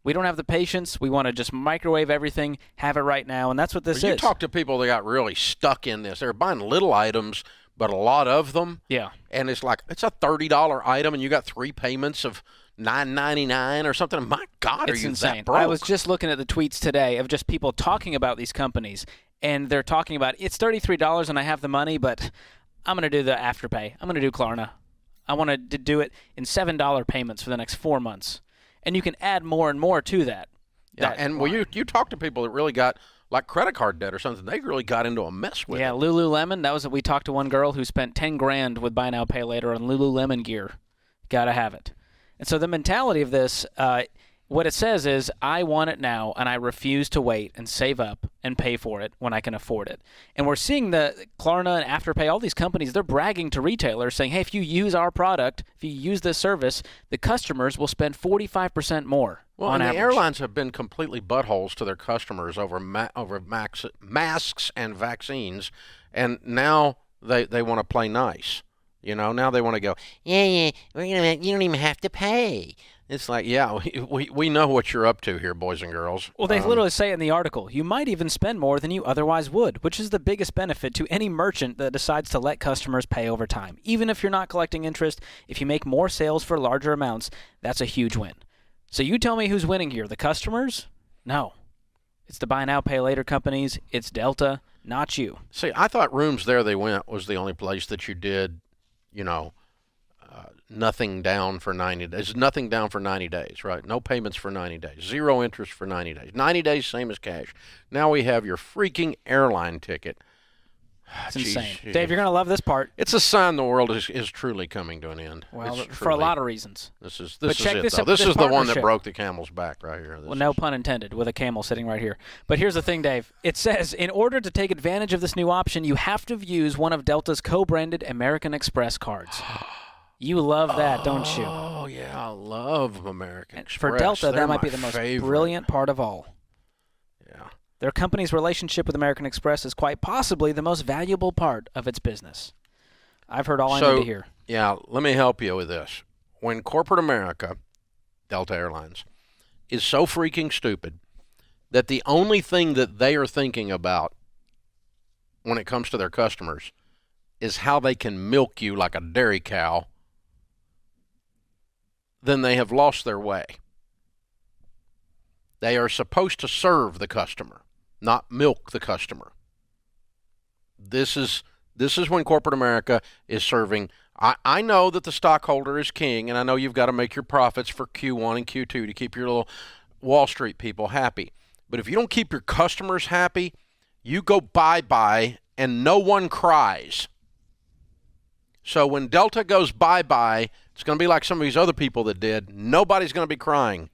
We don't have the patience. We want to just microwave everything, have it right now, and that's what this is. You talk to people that got really stuck in this. They're buying little items, but a lot of them. Yeah, and it's like it's a $30 item, and you got 3 payments of $9.99 or something. My God, it's are you insane. that broke? I was just looking at the tweets today of just people talking about these companies, and they're talking about it's $33 and I have the money, but I'm going to do the Afterpay. I'm going to do Klarna. I want to do it in $7 payments for the next 4 months, and you can add more and more to that. Yeah, and well, you talk to people that really got like credit card debt or something. They really got into a mess with it. Yeah, Lululemon. That was we talked to one girl who spent $10,000 with buy now, pay later on Lululemon gear. Got to have it. And so the mentality of this What it says is, I want it now, and I refuse to wait and save up and pay for it when I can afford it. And we're seeing the Klarna and Afterpay, all these companies, they're bragging to retailers saying, hey, if you use our product, if you use this service, the customers will spend 45% more on average. The airlines have been completely buttholes to their customers over masks and vaccines, and now they want to play nice. Now they want to go, yeah, you don't even have to pay. It's like, yeah, we know what you're up to here, boys and girls. Well, they literally say in the article, you might even spend more than you otherwise would, which is the biggest benefit to any merchant that decides to let customers pay over time. Even if you're not collecting interest, if you make more sales for larger amounts, that's a huge win. So you tell me who's winning here, the customers? No. It's the buy now, pay later companies. It's Delta, not you. See, I thought Rooms There They Went was the only place that you did, nothing down for 90 days. Nothing down for 90 days, right? No payments for 90 days. Zero interest for 90 days. 90 days, same as cash. Now we have your freaking airline ticket. It's insane. Dave, you're going to love this part. It's a sign the world is truly coming to an end. Well, for a lot of reasons. This is it, though. This is the one that broke the camel's back right here. Well, no pun intended, with a camel sitting right here. But here's the thing, Dave. It says, in order to take advantage of this new option, you have to use one of Delta's co-branded American Express cards. You love that, don't you? Oh, yeah, I love American Express. For Delta, They're that might be the most brilliant part of all. Yeah. Their company's relationship with American Express is quite possibly the most valuable part of its business. I've heard all I need to hear. Yeah, let me help you with this. When corporate America, Delta Airlines, is so freaking stupid that the only thing that they are thinking about when it comes to their customers is how they can milk you like a dairy cow, then they have lost their way. They are supposed to serve the customer, not milk the customer. This is when corporate America is serving. I know that the stockholder is king, and I know you've got to make your profits for Q1 and Q2 to keep your little Wall Street people happy. But if you don't keep your customers happy, you go bye-bye, and no one cries. So when Delta goes bye-bye, it's going to be like some of these other people that did. Nobody's going to be crying.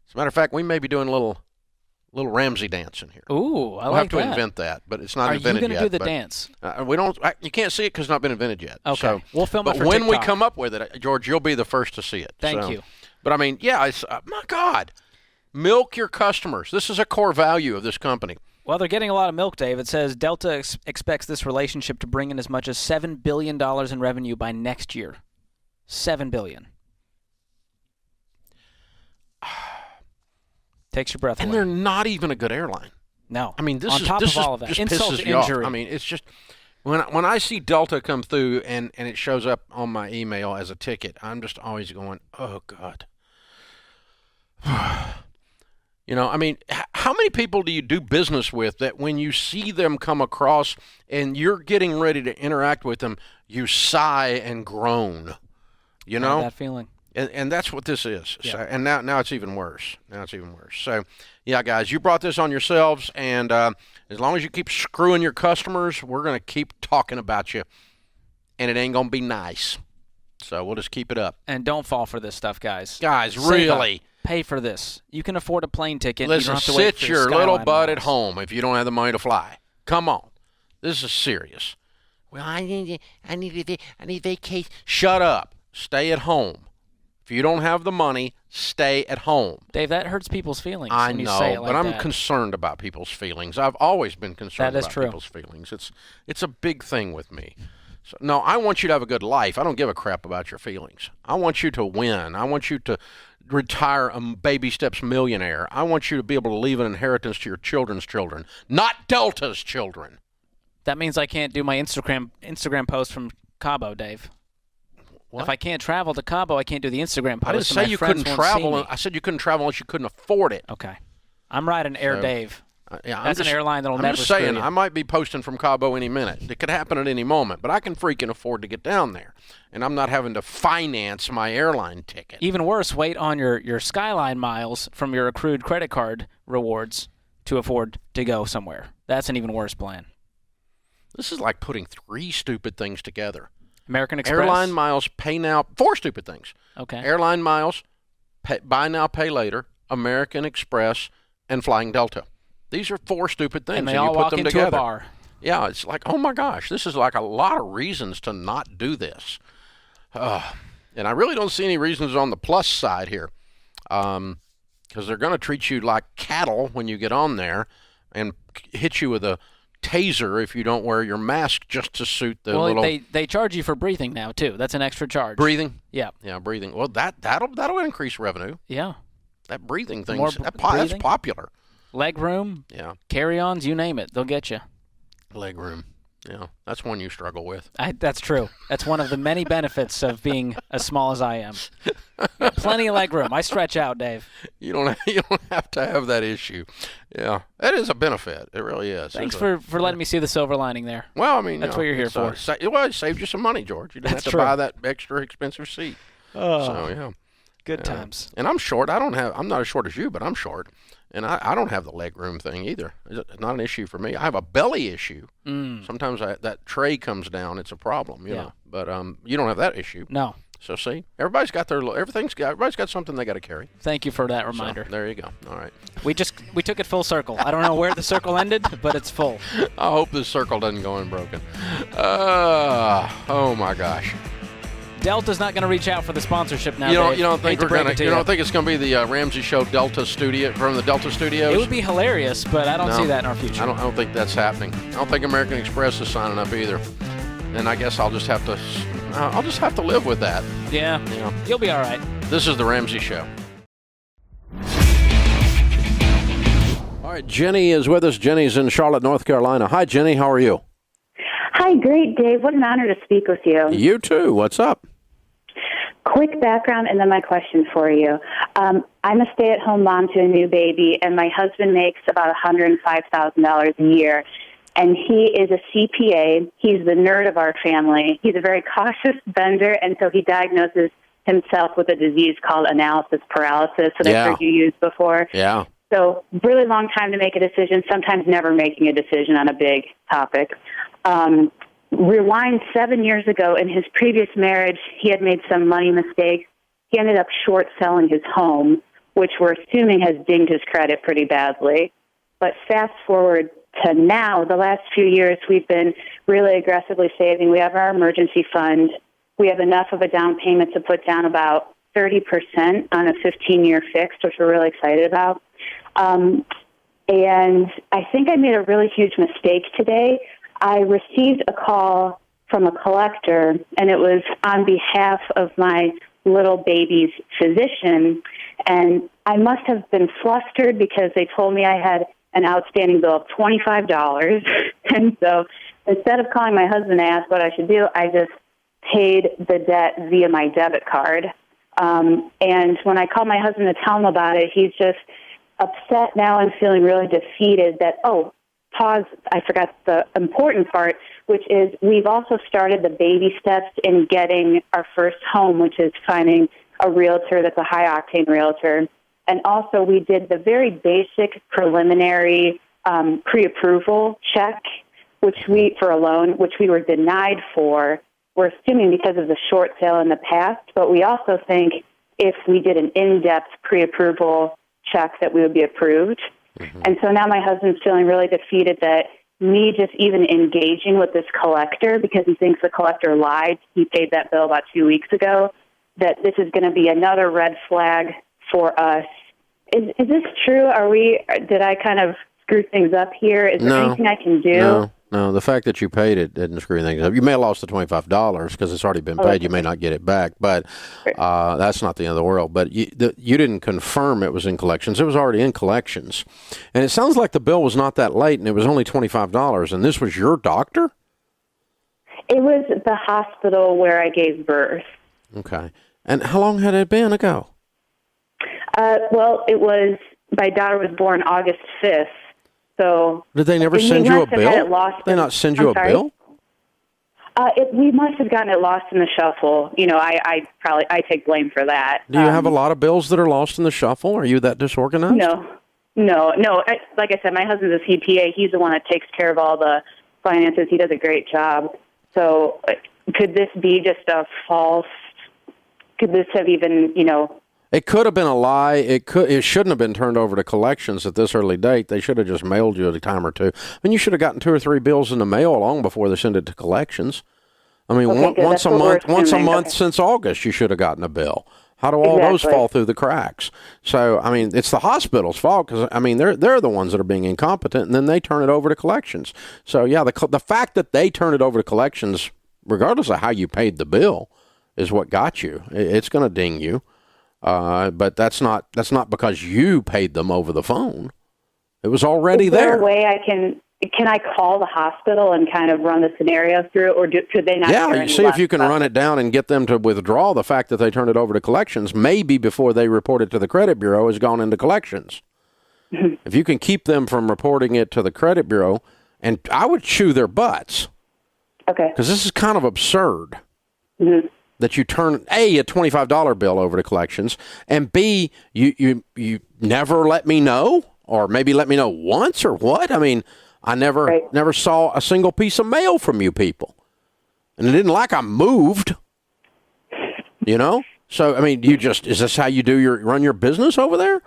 As a matter of fact, we may be doing a little Ramsey dance in here. Ooh, I we'll like have to that. invent that, but it's not invented yet. Are you going to do the dance? We don't. You can't see it because it's not been invented yet. Okay, so, we'll film it for when TikTok. we come up with it, George, you'll be the first to see it. Thank you. But I mean, yeah, it's my God, milk your customers. This is a core value of this company. Well, they're getting a lot of milk, Dave. It says Delta expects this relationship to bring in as much as $7 billion in revenue by next year. $7 billion. Takes your breath away. And they're not even a good airline. No. I mean, this on top of all of that, just insult pisses to you off. injury. I mean, it's just when I see Delta come through and it shows up on my email as a ticket, I'm just always going, oh God. I mean, how many people do you do business with that when you see them come across and you're getting ready to interact with them, you sigh and groan? I have that feeling. And that's what this is. Yeah. So, and now it's even worse. So, yeah, guys, you brought this on yourselves, and as long as you keep screwing your customers, we're going to keep talking about you, and it ain't going to be nice. So we'll just keep it up. And don't fall for this stuff, guys. Guys, Save really. up. Pay for this. You can afford a plane ticket. Listen, you don't have to wait sit for your Skyline little butt miles. at home if you don't have the money to fly. Come on. This is serious. Well, I need vacation. Shut up. Stay at home. If you don't have the money, stay at home. Dave, that hurts people's feelings. I when you know, say it like but I'm that. concerned about people's feelings. I've always been concerned That is about true. people's feelings. It's a big thing with me. So, no, I want you to have a good life. I don't give a crap about your feelings. I want you to win. I want you to retire a baby steps millionaire. I want you to be able to leave an inheritance to your children's children, not Delta's children. That means I can't do my Instagram post from Cabo, Dave. What? If I can't travel to Cabo, I can't do the Instagram post. I didn't say you couldn't travel. I said you couldn't travel unless you couldn't afford it. Okay. I'm riding Air Dave. Yeah, That's an airline that'll I'm never just saying, screw you. I might be posting from Cabo any minute. It could happen at any moment, but I can freaking afford to get down there, and I'm not having to finance my airline ticket. Even worse, wait on your Skyline miles from your accrued credit card rewards to afford to go somewhere. That's an even worse plan. This is like putting three stupid things together. American Express. Airline miles, pay now. Four stupid things. Okay. Airline miles, buy now, pay later. American Express, and flying Delta. These are 4 stupid things, And they you all put walk them into together. a bar. Yeah, it's like, oh my gosh, this is like a lot of reasons to not do this. And I really don't see any reasons on the plus side here, because they're going to treat you like cattle when you get on there and hit you with a taser if you don't wear your mask just to suit the little... They charge you for breathing now, too. That's an extra charge. Breathing? Yeah. Yeah, breathing. Well, that'll increase revenue. Yeah. That breathing thing, More that's breathing? popular. Leg room, Yeah, carry-ons, you name it. They'll get you. leg room. Yeah, that's one you struggle with. That's true. That's one of the many benefits of being as small as I am. Plenty of leg room. I stretch out, Dave. You don't have to have that issue. Yeah, that is a benefit. It really is. Thanks for letting me see the silver lining there. Well, I mean, That's what you're here for. It saved you some money, George. You didn't That's have to true. buy that extra expensive seat. Oh, So yeah, good times. and I'm short. I'm not as short as you, but I'm short. And I don't have the leg room thing either. It's not an issue for me. I have a belly issue. Sometimes that tray comes down. It's a problem, you know. But you don't have that issue. No. So see, everybody's got something they got to carry. Thank you for that reminder. So, there you go. All right. We took it full circle. I don't know where the circle ended, but it's full. I hope this circle doesn't go unbroken. Oh my gosh. Delta's not going to reach out for the sponsorship now. You Dave. don't think Hate to break it to you don't think it's going to be the Ramsey Show Delta studio from the Delta Studios? It would be hilarious, but I don't No, see that in our future. I don't think that's happening. I don't think American Express is signing up either. And I guess I'll just have to live with that. Yeah. You know. You'll be all right. This is the Ramsey Show. All right, Jenny is with us. Jenny's in Charlotte, North Carolina. Hi, Jenny. How are you? Hi, great, Dave. What an honor to speak with you. You too. What's up? Quick background and then my question for you. I'm a stay-at-home mom to a new baby, and my husband makes about $105,000 a year. And he is a CPA. He's the nerd of our family. He's a very cautious vendor, and so he diagnoses himself with a disease called analysis paralysis that I've heard you use before. Yeah. So really long time to make a decision, sometimes never making a decision on a big topic. Rewind 7 years ago, in his previous marriage, he had made some money mistakes. He ended up short selling his home, which we're assuming has dinged his credit pretty badly. But fast forward to now, the last few years, we've been really aggressively saving. We have our emergency fund. We have enough of a down payment to put down about 30% on a 15-year fixed, which we're really excited about. And I think I made a really huge mistake today. I received a call from a collector, and it was on behalf of my little baby's physician. And I must have been flustered because they told me I had an outstanding bill of $25. And so instead of calling my husband to ask what I should do, I just paid the debt via my debit card. And when I called my husband to tell him about it, he's just upset now and feeling really defeated that, pause, I forgot the important part, which is we've also started the baby steps in getting our first home, which is finding a realtor that's a high-octane realtor. And also we did the very basic preliminary pre-approval check, for a loan, which we were denied for. We're assuming because of the short sale in the past, but we also think if we did an in-depth pre-approval check that we would be approved. Mm-hmm. And so now my husband's feeling really defeated that me just even engaging with this collector, because he thinks the collector lied, he paid that bill about 2 weeks ago, that this is going to be another red flag for us. Is this true? Did I kind of screw things up here? Is there anything I can do? No, the fact that you paid it didn't screw things up. You may have lost the $25 because it's already been paid. You may not get it back, but that's not the end of the world. But you didn't confirm it was in collections. It was already in collections. And it sounds like the bill was not that late, and it was only $25. And this was your doctor? It was the hospital where I gave birth. Okay. And how long had it been ago? Well, my daughter was born August 5th. So did they never send you a bill? Did they not send you a bill? We must have gotten it lost in the shuffle. I take blame for that. Do you have a lot of bills that are lost in the shuffle? Are you that disorganized? No. Like I said, my husband's a CPA. He's the one that takes care of all the finances. He does a great job. So could this be just a false? Could this have even, It could have been a lie. It shouldn't have been turned over to collections at this early date. They should have just mailed you a time or two. I mean, you should have gotten 2 or 3 bills in the mail long before they send it to collections. I mean, once a month since August, you should have gotten a bill. How do all those fall through the cracks? So, I mean, it's the hospital's fault because, I mean, they're the ones that are being incompetent, and then they turn it over to collections. So, yeah, the fact that they turn it over to collections, regardless of how you paid the bill, is what got you. It's going to ding you, but that's not because you paid them over the phone. It was already there. Is there a way can I call the hospital and kind of run the scenario through, or could they not? Yeah, you see if you can run it down and get them to withdraw the fact that they turned it over to collections, maybe before they report it to the credit bureau, has gone into collections. Mm-hmm. If you can keep them from reporting it to the credit bureau, and I would chew their butts. Okay. Because this is kind of absurd. Mm-hmm. That you turn, A, a $25 bill over to collections, and B, you never let me know, or maybe let me know once, or what? I mean, I never saw a single piece of mail from you people. And it didn't like I moved, you know? So, I mean, is this how you run your business over there?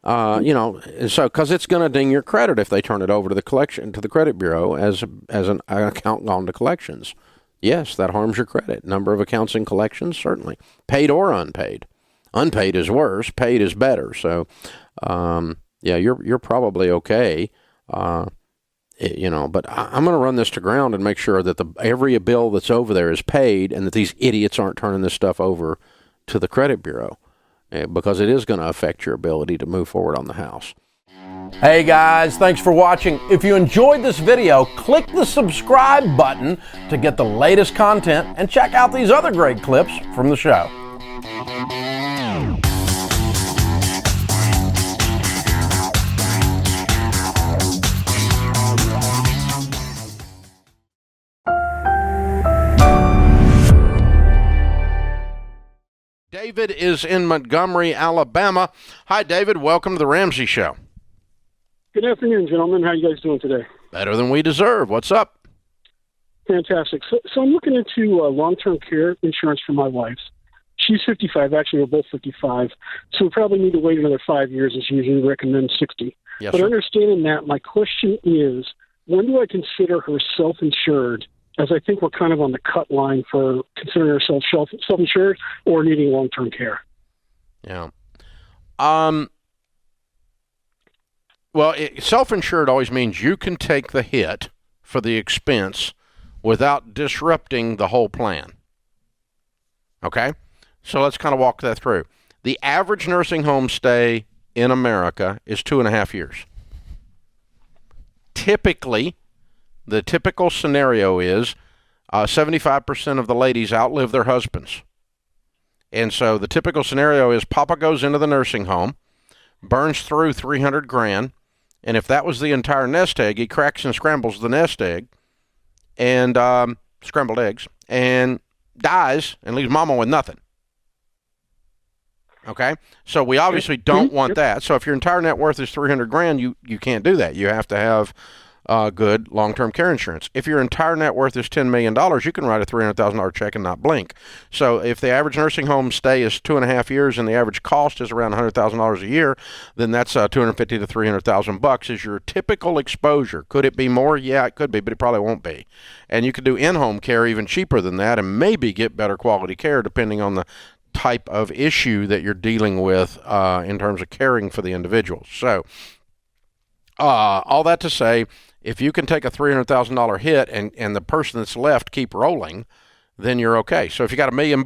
You know, so, because it's going to ding your credit if they turn it over to the credit bureau as an account gone to collections. Yes, that harms your credit. Number of accounts in collections, certainly. Paid or unpaid. Unpaid is worse. Paid is better. So, yeah, you're probably okay. You know, but I'm going to run this to ground and make sure that every bill that's over there is paid, and that these idiots aren't turning this stuff over to the credit bureau, because it is going to affect your ability to move forward on the house. Hey guys, thanks for watching. If you enjoyed this video, click the subscribe button to get the latest content and check out these other great clips from the show. David is in Montgomery, Alabama. Hi, David. Welcome to the Ramsey Show. Good afternoon, gentlemen. How are you guys doing today? Better than we deserve. What's up? Fantastic. So I'm looking into long-term care insurance for my wife. She's 55. Actually, we're both 55. So we probably need to wait another 5 years, as usually recommends 60. Yes, but sir. Understanding that, my question is, when do I consider her self-insured? As I think we're kind of on the cut line for considering ourselves self-insured or needing long-term care. Yeah. Well, self-insured always means you can take the hit for the expense without disrupting the whole plan. Okay? So let's kind of walk that through. The average nursing home stay in America is 2.5 years. Typically, the typical scenario is 75% of the ladies outlive their husbands. And so the typical scenario is Papa goes into the nursing home, burns through $300,000, and if that was the entire nest egg, he cracks and scrambles the nest egg, and scrambled eggs, and dies and leaves Mama with nothing. Okay? So we obviously don't want that. So if your entire net worth is $300,000, you can't do that. You have to have good long-term care insurance. If your entire net worth is $10 million, you can write a $300,000 check and not blink. So if the average nursing home stay is 2.5 years and the average cost is around $100,000 a year, then that's $250,000 to $300,000 is your typical exposure. Could it be more? Yeah, it could be, but it probably won't be. And you could do in-home care even cheaper than that and maybe get better quality care depending on the type of issue that you're dealing with in terms of caring for the individual. So all that to say, if you can take a $300,000 hit and the person that's left keep rolling, then you're okay. So if you got $1 million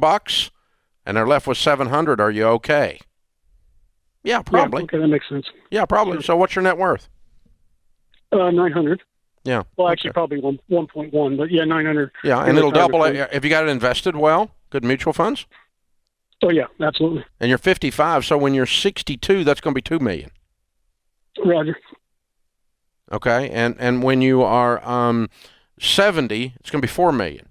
and they're left with 700, are you okay? Yeah, probably. Yeah, okay, that makes sense. Yeah, probably. Sure. So what's your net worth? 900. Yeah. Well, actually, probably 1.1, but yeah, 900. Yeah, and it'll double it. If you got it invested well, good mutual funds? Oh, yeah, absolutely. And you're 55, so when you're 62, that's going to be $2 million. Roger. Okay, and when you are 70, it's going to be $4 million.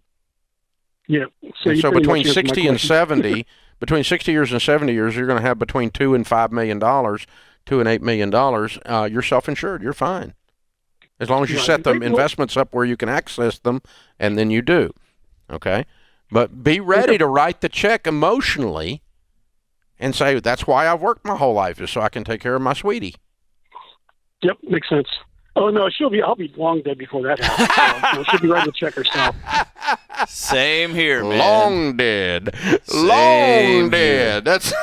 Yeah. So between 60 and 70, between 60 years and 70 years, you're going to have between $2 and $5 million, $2 and $8 million. You're self-insured. You're fine, as long as you set the investments up where you can access them, and then you do. Okay, but be ready to write the check emotionally and say, that's why I've worked my whole life, is so I can take care of my sweetie. Yep, makes sense. Oh no, I'll be long dead before that happens. So she'll be writing the check herself. Same here, man. Long dead. Same Long here. dead. That's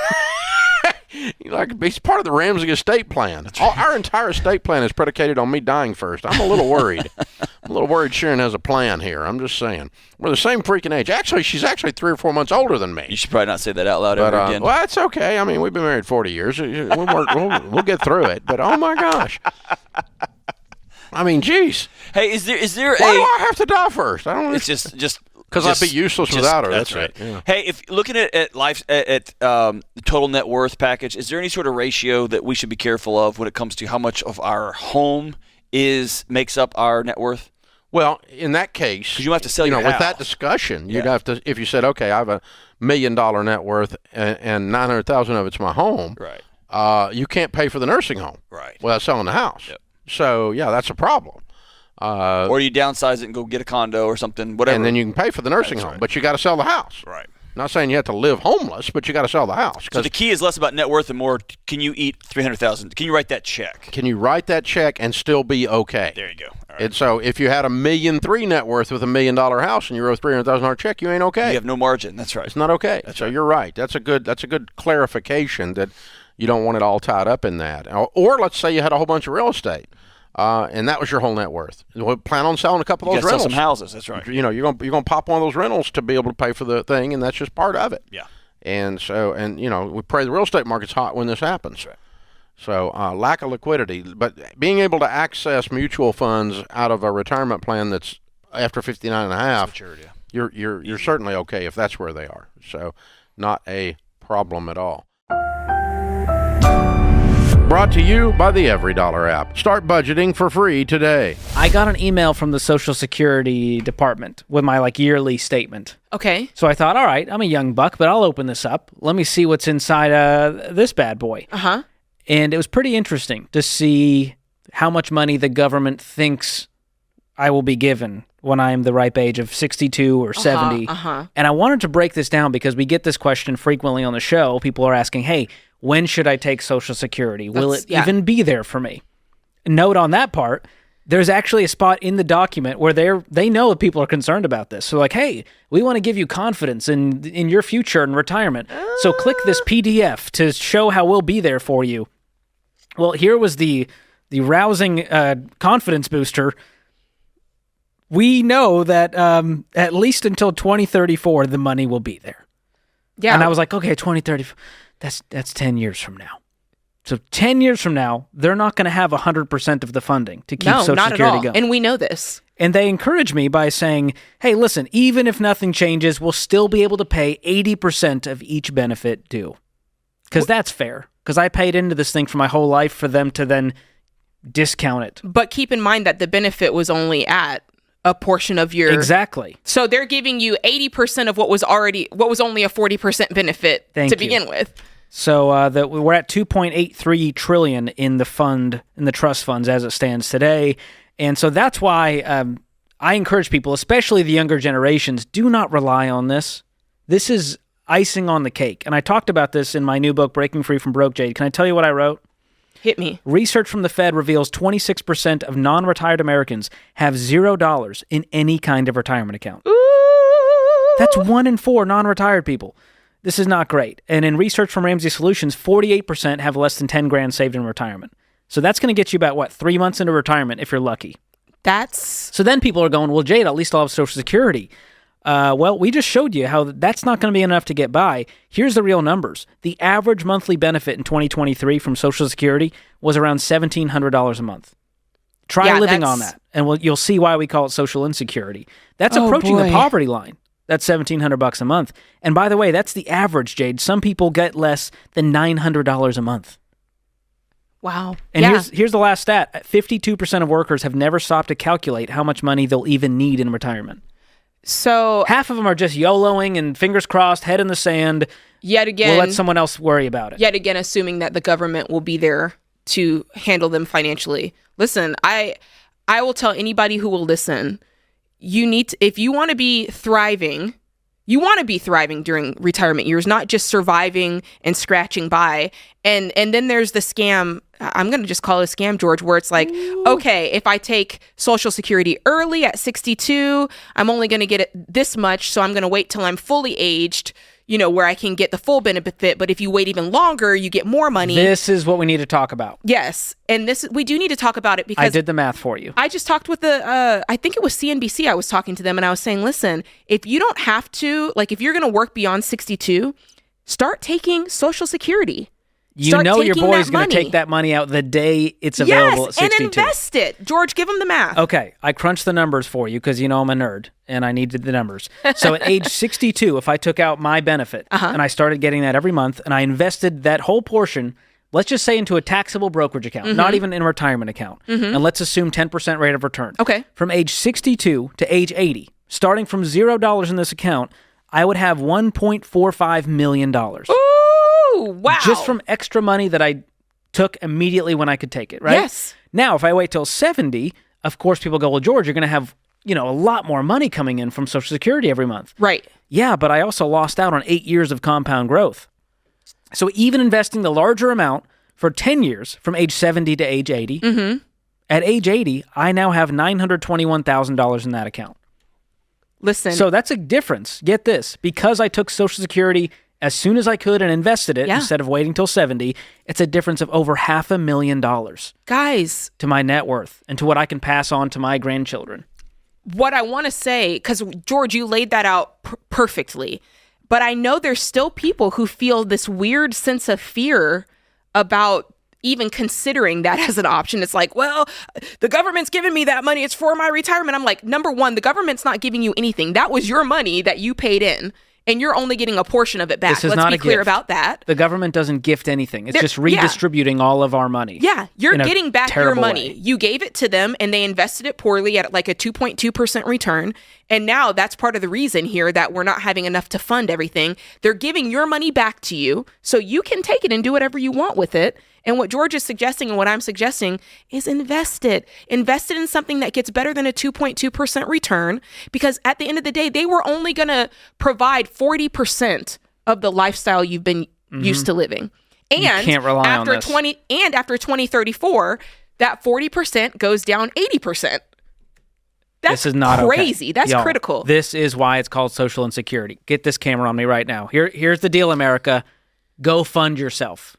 he's part of the Ramsey estate plan. Our entire estate plan is predicated on me dying first. I'm a little worried. I'm a little worried Sharon has a plan here. I'm just saying. We're the same freaking age. Actually, she's 3 or 4 months older than me. You should probably not say that out loud ever again. Well, that's okay. I mean, we've been married 40 years. We'll get through it. But oh my gosh. I mean, geez. Hey, is there Why do I have to die first? I don't. It's just because I'd be useless without her. That's right. Yeah. Hey, if looking at life at the total net worth package, is there any sort of ratio that we should be careful of when it comes to how much of our home makes up our net worth? Well, in that case, because you have to sell your house. With that discussion, you'd have to. If you said, okay, I have $1 million net worth and 900,000 of it's my home. Right. You can't pay for the nursing home. Right. Without selling the house. Yep. So yeah, that's a problem. Or you downsize it and go get a condo or something, whatever. And then you can pay for the nursing home, but you got to sell the house. Right. Not saying you have to live homeless, but you got to sell the house. So the key is less about net worth and more, can you eat $300,000? Can you write that check? Can you write that check and still be okay? There you go. All right. And so if you had $1.3 million net worth with $1 million house and you wrote a $300,000 check, you ain't okay. You have no margin. That's right. It's not okay. So you're right. That's a good clarification that you don't want it all tied up in that. Or let's say you had a whole bunch of real estate. And that was your whole net worth. We'll plan on selling a couple of those rentals. Sell some houses. That's right. You're gonna pop one of those rentals to be able to pay for the thing, and that's just part of it. Yeah. And so, we pray the real estate market's hot when this happens. That's right. So lack of liquidity, but being able to access mutual funds out of a retirement plan that's after 59 and a half, maturity, you're certainly okay if that's where they are. So not a problem at all. Brought to you by the EveryDollar app. Start budgeting for free today. I got an email from the Social Security Department with my yearly statement. Okay. So I thought, all right, I'm a young buck, but I'll open this up. Let me see what's inside this bad boy. Uh-huh. And it was pretty interesting to see how much money the government thinks I will be given when I'm the ripe age of 62 or 70. And I wanted to break this down because we get this question frequently on the show. People are asking, hey, when should I take Social Security? Will it even be there for me? Note on that part, there's actually a spot in the document where they know that people are concerned about this. So hey, we want to give you confidence in your future and retirement. So click this PDF to show how we'll be there for you. Well, here was the rousing confidence booster. We know that at least until 2034, the money will be there. Yeah. And I was like, okay, 2034. That's 10 years from now. So 10 years from now, they're not going to have 100% of the funding to keep Social Security going. And we know this. And they encourage me by saying, hey, listen, even if nothing changes, we'll still be able to pay 80% of each benefit due. Because that's fair. Because I paid into this thing for my whole life for them to then discount it. But keep in mind that the benefit was only at a portion of your... Exactly. So they're giving you 80% of what was only a 40% benefit to begin with. So we're at $2.83 trillion in the trust funds as it stands today. And so that's why I encourage people, especially the younger generations, do not rely on this. This is icing on the cake. And I talked about this in my new book, Breaking Free from Broke, Jade. Can I tell you what I wrote? Hit me. Research from the Fed reveals 26% of non-retired Americans have $0 in any kind of retirement account. Ooh. That's 1 in 4 non-retired people. This is not great. And in research from Ramsey Solutions, 48% have less than 10 grand saved in retirement. So that's going to get you about, 3 months into retirement if you're lucky. So then people are going, well, Jade, at least I'll have Social Security. Well, we just showed you how that's not going to be enough to get by. Here's the real numbers. The average monthly benefit in 2023 from Social Security was around $1,700 a month. Try living on that, and you'll see why we call it social insecurity. That's approaching the poverty line. That's $1,700 a month. And by the way, that's the average, Jade. Some people get less than $900 a month. Wow. And here's the last stat. 52% of workers have never stopped to calculate how much money they'll even need in retirement. So half of them are just YOLOing and fingers crossed, head in the sand. Yet again, we'll let someone else worry about it. Yet again, assuming that the government will be there to handle them financially. Listen, I will tell anybody who will listen, you need to, if you want to be thriving You want to be thriving during retirement years, not just surviving and scratching by. And then there's the scam. I'm going to just call it a scam, George, where it's like, okay, if I take Social Security early at 62, I'm only going to get it this much. So I'm going to wait till I'm fully aged, where I can get the full benefit. But if you wait even longer, you get more money. This is what we need to talk about. Yes. And we do need to talk about it because I did the math for you. I just talked with I think it was CNBC. I was talking to them and I was saying, listen, if you don't have to, if you're going to work beyond 62, start taking Social Security. Your boy's going to take that money out the day it's available at 62. And invest it. George, give him the math. Okay, I crunched the numbers for you because I'm a nerd and I needed the numbers. So at age 62, if I took out my benefit and I started getting that every month and I invested that whole portion, let's just say into a taxable brokerage account, not even in a retirement account, and let's assume 10% rate of return. Okay. From age 62 to age 80, starting from $0 in this account, I would have $1.45 million. Wow. Just from extra money that I took immediately when I could take it, right? Yes. Now, if I wait till 70, of course, people go, well, George, you're going to have, a lot more money coming in from Social Security every month. Right. Yeah, but I also lost out on 8 years of compound growth. So even investing the larger amount for 10 years from age 70 to age 80, at age 80, I now have $921,000 in that account. Listen. So that's a difference. Get this. Because I took Social Security as soon as I could and invested it instead of waiting till 70, it's a difference of over $500,000. Guys. To my net worth and to what I can pass on to my grandchildren. What I want to say, because George, you laid that out perfectly, but I know there's still people who feel this weird sense of fear about even considering that as an option. It's like, well, the government's giving me that money. It's for my retirement. I'm like, number one, the government's not giving you anything. That was your money that you paid in. And you're only getting a portion of it back. This is Let's not be a clear gift. about that. The government doesn't gift anything. It's just redistributing all of our money. Yeah, you're getting back your money. Way. You gave it to them and they invested it poorly at like a 2.2% return. And now that's part of the reason here that we're not having enough to fund everything. They're giving your money back to you so you can take it and do whatever you want with it. And what George is suggesting and what I'm suggesting is invest it. Invest it in something that gets better than a 2.2% return, because at the end of the day, they were only going to provide 40% of the lifestyle you've been used to living. And you can't rely after on this. After 2034, that 40% goes down 80%. That's this is not crazy. Okay. That's Y'all, critical. This is why it's called social insecurity. Get this camera on me right now. Here's the deal, America. Go fund yourself.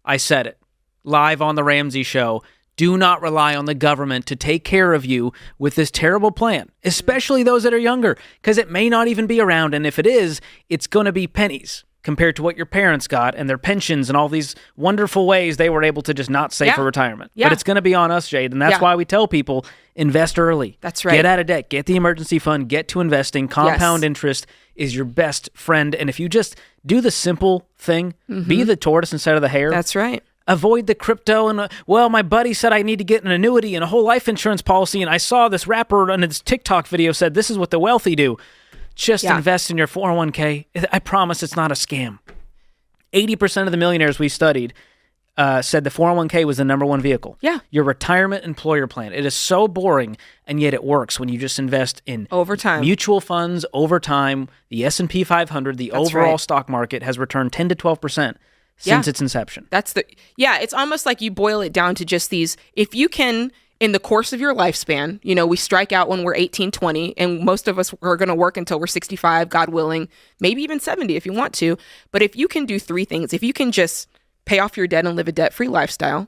I said it. Live on the Ramsey Show. Do not rely on the government to take care of you with this terrible plan, especially those that are younger, because it may not even be around. And if it is, it's going to be pennies compared to what your parents got and their pensions and all these wonderful ways they were able to just not save for retirement. Yeah. But it's going to be on us, Jade. And that's why we tell people, invest early. That's right. Get out of debt. Get the emergency fund. Get to investing. Compound interest is your best friend. And if you just do the simple thing, be the tortoise instead of the hare. That's right. Avoid the crypto and, well, my buddy said I need to get an annuity and a whole life insurance policy, and I saw this rapper on his TikTok video said this is what the wealthy do. Just invest in your 401k. I promise it's not a scam. 80% of the millionaires we studied said the 401k was the number one vehicle. Yeah. Your retirement employer plan. It is so boring, and yet it works when you just invest in over time. Mutual funds over time. The S&P 500, the overall stock market has returned 10 to 12%. Since its inception. It's almost like you boil it down to just these, if you can, in the course of your lifespan, we strike out when we're 18, 20, and most of us are going to work until we're 65, God willing, maybe even 70 if you want to. But if you can do three things, if you can just pay off your debt and live a debt-free lifestyle,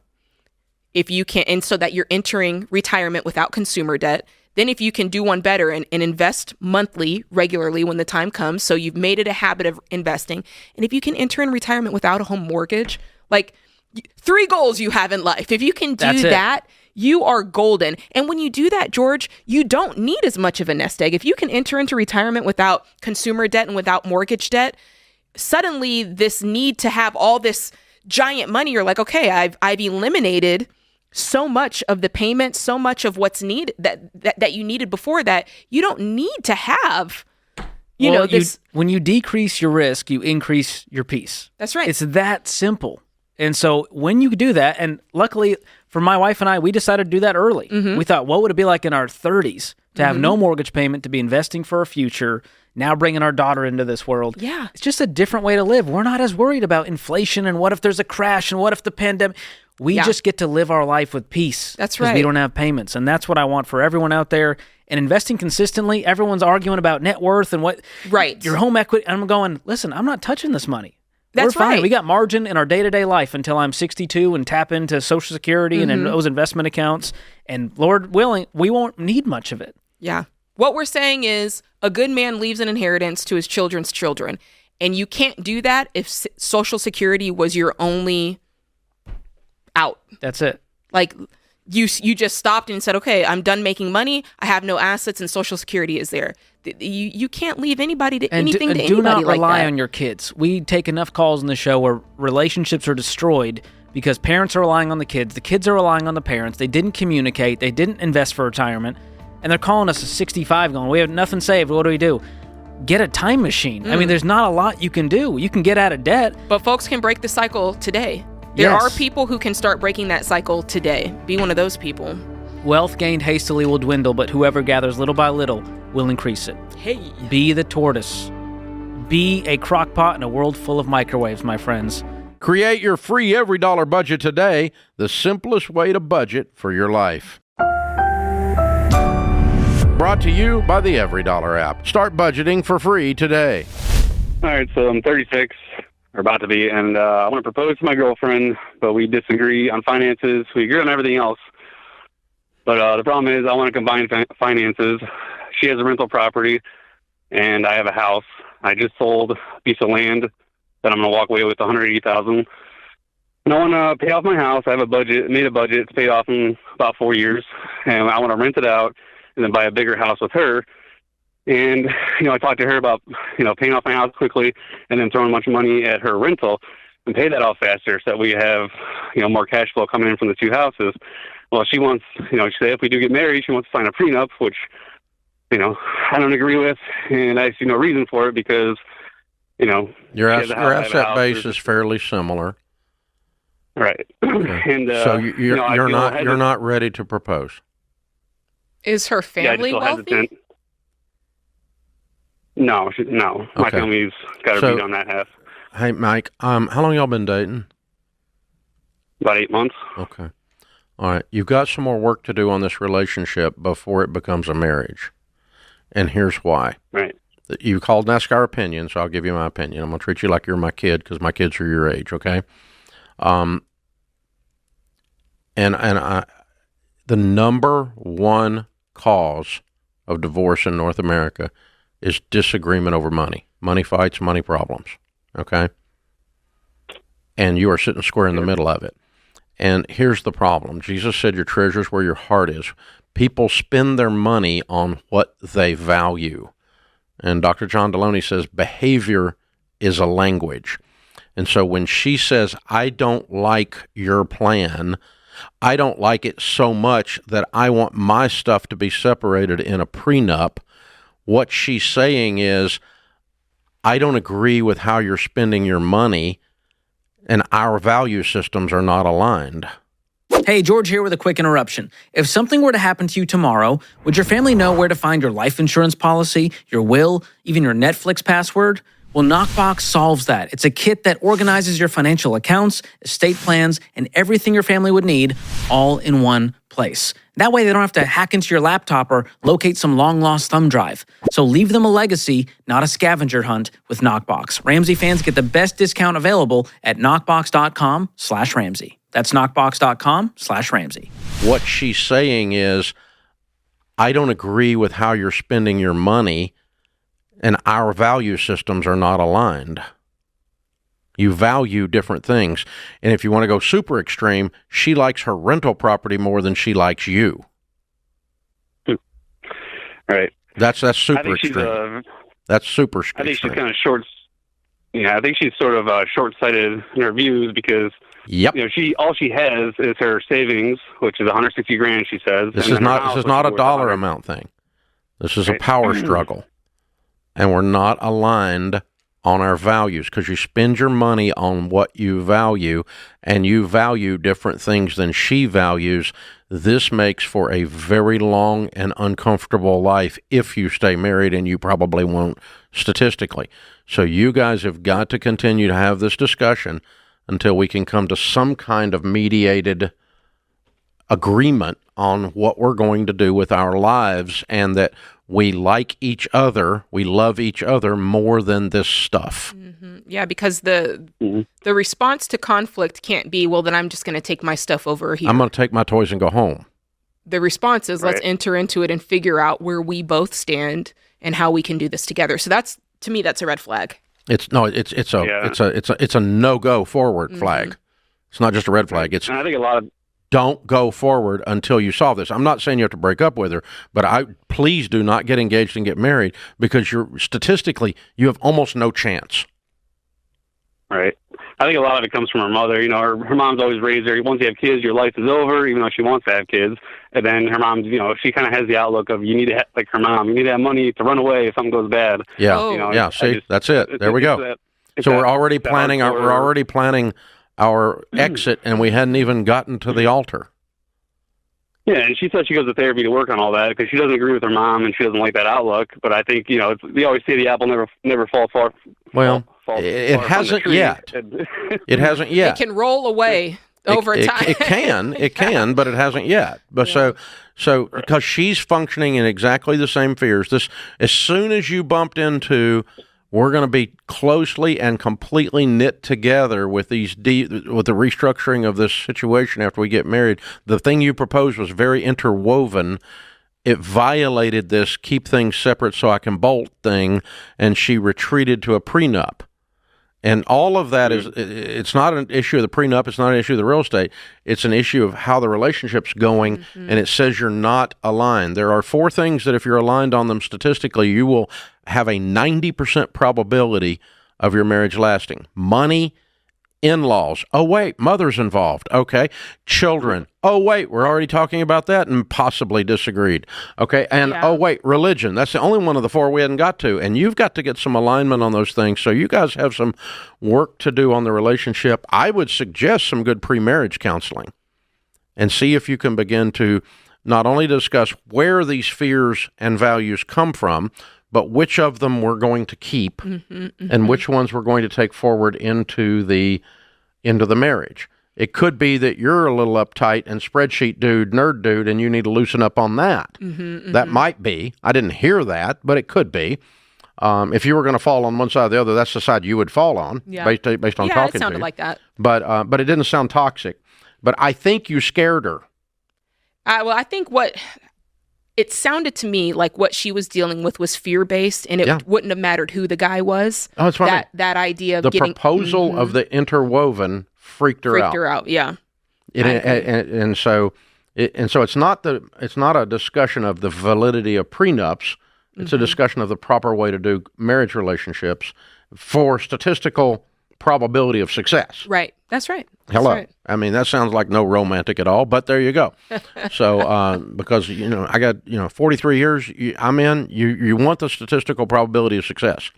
if you can, and so that you're entering retirement without consumer debt, then if you can do one better and invest monthly, regularly when the time comes, so you've made it a habit of investing. And if you can enter in retirement without a home mortgage, like 3 goals you have in life. If you can do that, you are golden. And when you do that, George, you don't need as much of a nest egg. If you can enter into retirement without consumer debt and without mortgage debt, suddenly this need to have all this giant money, you're like, okay, I've eliminated so much of the payment, so much of what's needed that you needed before that. You don't need to have, this. When you decrease your risk, you increase your peace. That's right. It's that simple. And so when you do that, and luckily for my wife and I, we decided to do that early. We thought, what would it be like in our 30s to have no mortgage payment, to be investing for a future, now bringing our daughter into this world. Yeah. It's just a different way to live. We're not as worried about inflation and what if there's a crash and what if the pandemic. We just get to live our life with peace. That's right. Because we don't have payments. And that's what I want for everyone out there. And investing consistently, everyone's arguing about net worth and what your home equity. I'm going, listen, I'm not touching this money. We're fine. Right. We got margin in our day-to-day life until I'm 62 and tap into Social Security and in those investment accounts. And Lord willing, we won't need much of it. Yeah. What we're saying is a good man leaves an inheritance to his children's children. And you can't do that if Social Security was your only out. That's it. Like you just stopped and said, okay, I'm done making money. I have no assets and Social Security is there. You can't leave anybody to anything to anybody like that. Do not rely on your kids. We take enough calls in the show where relationships are destroyed because parents are relying on the kids are relying on the parents. They didn't communicate. They didn't invest for retirement. And they're calling us at 65 going, we have nothing saved. What do we do? Get a time machine. I mean, there's not a lot you can do. You can get out of debt. But folks can break the cycle today. There are people who can start breaking that cycle today. Be one of those people. Wealth gained hastily will dwindle, but whoever gathers little by little will increase it. Hey. Be the tortoise. Be a crock pot in a world full of microwaves, my friends. Create your free Every Dollar budget today, the simplest way to budget for your life. Brought to you by the Every Dollar app. Start budgeting for free today. All right, so I'm 36. Or about to be, and I want to propose to my girlfriend, but we disagree on finances. We agree on everything else, but the problem is I want to combine finances. She has a rental property, and I have a house. I just sold a piece of land that I'm going to walk away with $180,000. And I want to pay off my house. I have a budget, made a budget. It's paid off in about 4 years, and I want to rent it out and then buy a bigger house with her. And, I talked to her about, paying off my house quickly and then throwing a bunch of money at her rental and pay that off faster so that we have, more cash flow coming in from the two houses. Well, she wants, she said if we do get married, she wants to sign a prenup, which, I don't agree with. And I see no reason for it because, your asset base is fairly similar. Right. And so you're not ready to propose. Is her family wealthy? Hesitant. No. My family's got her beat on that half. Hey, Mike, how long y'all been dating? About 8 months. Okay. All right. You've got some more work to do on this relationship before it becomes a marriage. And here's why. Right. You called and asked our opinion, so I'll give you my opinion. I'm going to treat you like you're my kid because my kids are your age, okay? The number one cause of divorce in North America is disagreement over money. Money fights, money problems, okay? And you are sitting square in the middle of it. And here's the problem. Jesus said your treasure's where your heart is. People spend their money on what they value. And Dr. John Deloney says behavior is a language. And so when she says, I don't like your plan, I don't like it so much that I want my stuff to be separated in a prenup, what she's saying is, I don't agree with how you're spending your money, and our value systems are not aligned. Hey, George here with a quick interruption. If something were to happen to you tomorrow, would your family know where to find your life insurance policy, your will, even your Netflix password? Well, Knockbox solves that. It's a kit that organizes your financial accounts, estate plans, and everything your family would need all in one place. That way they don't have to hack into your laptop or locate some long-lost thumb drive. So leave them a legacy, not a scavenger hunt with Knockbox. Ramsey fans get the best discount available at knockbox.com/Ramsey. That's knockbox.com/Ramsey. What she's saying is, I don't agree with how you're spending your money, and our value systems are not aligned. You value different things. And if you want to go super extreme, she likes her rental property more than she likes you. Right. That's super extreme. That's super extreme. I think she's kind of I think she's sort of short-sighted in her views because all she has is her savings, which is $160,000, she says. This is not a dollar amount thing. This is a power struggle. And we're not aligned on our values, because you spend your money on what you value, and you value different things than she values. This makes for a very long and uncomfortable life if you stay married, and you probably won't statistically. So you guys have got to continue to have this discussion until we can come to some kind of mediated agreement on what we're going to do with our lives, and that we like each other, we love each other more than this stuff. Mm-hmm. Yeah, because the response to conflict can't be, well, then I'm just going to take my stuff over here. I'm going to take my toys and go home. The response is, let's enter into it and figure out where we both stand and how we can do this together. So that's, to me, that's a red flag. It's a no-go forward flag. It's not just a red flag. It's, and I think a lot of, don't go forward until you solve this. I'm not saying you have to break up with her, but please do not get engaged and get married, because statistically you have almost no chance. Right. I think a lot of it comes from her mother. You know, her mom's always raised her, once you have kids, your life is over, even though she wants to have kids. And then her mom's, you know, she kind of has the outlook of, you need to like her mom, you need to have money to run away if something goes bad. Yeah. You know, yeah. See, that's it. There we go. So we're already planning our exit, and we hadn't even gotten to the altar. Yeah, and she said she goes to therapy to work on all that because she doesn't agree with her mom and she doesn't like that outlook. But I think, you know, they always say the apple never falls far. Well, it hasn't yet. It hasn't yet. It can roll away over time. It can, but it hasn't yet. But so because she's functioning in exactly the same fears. As soon as you bumped into, we're going to be closely and completely knit together with with the restructuring of this situation after we get married. The thing you proposed was very interwoven. It violated this keep things separate so I can bolt thing, and she retreated to a prenup. And all of that it's not an issue of the prenup, it's not an issue of the real estate, it's an issue of how the relationship's going, and it says you're not aligned. There are 4 things that if you're aligned on them statistically, you will have a 90% probability of your marriage lasting. Money, in-laws, oh wait, mother's involved, okay, children, oh wait, we're already talking about that and possibly disagreed, okay, and oh wait, religion, that's the only one of the 4 we hadn't got to, and you've got to get some alignment on those things. So you guys have some work to do on the relationship. I would suggest some good pre-marriage counseling and see if you can begin to not only discuss where these fears and values come from, but which of them we're going to keep and which ones we're going to take forward into the marriage. It could be that you're a little uptight and spreadsheet dude, nerd dude, and you need to loosen up on that. That might be. I didn't hear that, but it could be. If you were going to fall on one side or the other, that's the side you would fall on, based on talking to you. Yeah, it sounded like that. But it didn't sound toxic. But I think you scared her. Well, I think it sounded to me like what she was dealing with was fear-based, and it wouldn't have mattered who the guy was. Oh, that's right. That idea of the proposal of the interwoven freaked her out. Yeah. And so it's not a discussion of the validity of prenups. It's a discussion of the proper way to do marriage relationships for statistical probability of success. Right. That's right. Hello. That's right. I mean, that sounds like no romantic at all, but there you go. So, because, I got, 43 years I'm in, you want the statistical probability of success.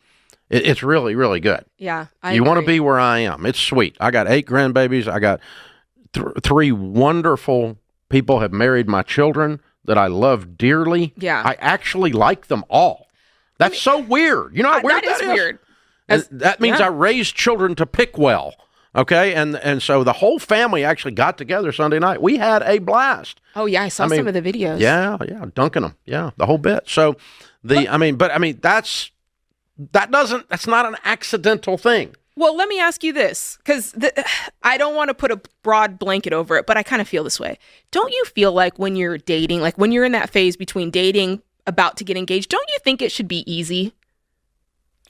It's really, really good. Yeah. You want to be where I am. It's sweet. I got 8 grandbabies. I got 3 wonderful people have married my children that I love dearly. Yeah. I actually like them all. That's so weird. You know how weird that is? Weird. That means I raised children to pick well. Okay, and so the whole family actually got together Sunday night. We had a blast. Oh yeah, I saw some of the videos. Yeah, dunking them. Yeah, the whole bit. So that's not an accidental thing. Well, let me ask you this, because I don't want to put a broad blanket over it, but I kind of feel this way. Don't you feel like when you're dating, like when you're in that phase between dating, about to get engaged, don't you think it should be easy?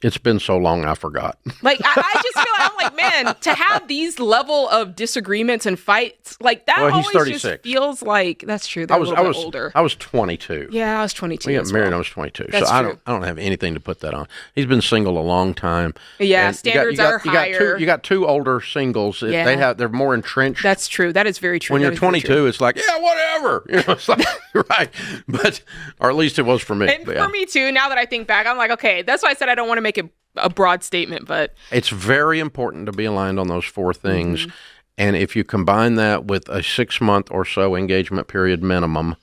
It's been so long, I forgot. Like, I just feel like, I'm like, man, to have these level of disagreements and fights, like that always 36. just feels like, that's true, they're a little bit older. I was 22. Yeah, I was 22 We got married when I was 22. That's so true. I don't have anything to put that on. He's been single a long time. Yeah, standards are higher. You got 2 older singles. Yeah. They're more entrenched. That's true. That is very true. When you're 22, it's like, yeah, whatever. It's like, right. But, or at least it was for me. And for me too, now that I think back, I'm like, okay, that's why I said I don't want to make it a broad statement, but it's very important to be aligned on those four things. Mm-hmm. And if you combine that with a 6 month or so engagement period minimum,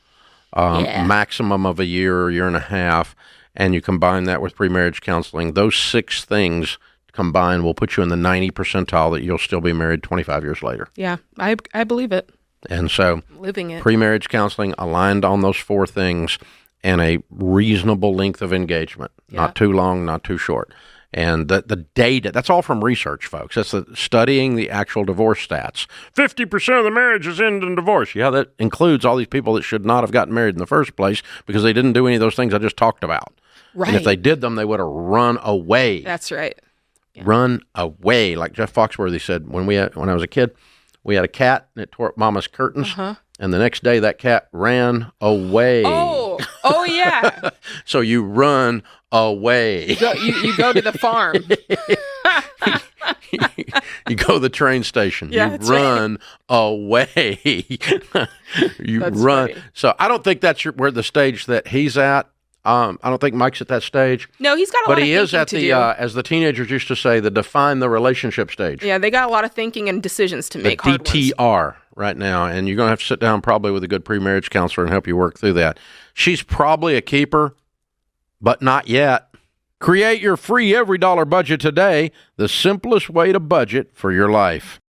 maximum of a year and a half, and you combine that with pre-marriage counseling, those 6 things combined will put you in the 90 percentile that you'll still be married 25 years later. Yeah, I believe it. And so living it. Pre-marriage counseling aligned on those 4 things and a reasonable length of engagement, not too long, not too short. And the data, that's all from research, folks. That's studying the actual divorce stats. 50% of the marriages end in divorce. Yeah, that includes all these people that should not have gotten married in the first place because they didn't do any of those things I just talked about. Right. And if they did them, they would have run away. That's right. Yeah. Run away. Like Jeff Foxworthy said, when I was a kid, we had a cat and it tore up Mama's curtains. Uh-huh. And the next day, that cat ran away. Oh yeah. So you run away. You go to the farm. You go to the train station. Yeah, you run away. You that's run. Funny. So I don't think that's where the stage that he's at. I don't think Mike's at that stage. No, he's got a lot of thinking to do. But he is at the, as the teenagers used to say, the define the relationship stage. Yeah, they got a lot of thinking and decisions to make. The DTR right now, and you're going to have to sit down probably with a good pre-marriage counselor and help you work through that. She's probably a keeper, but not yet. Create your free every dollar budget today, the simplest way to budget for your life.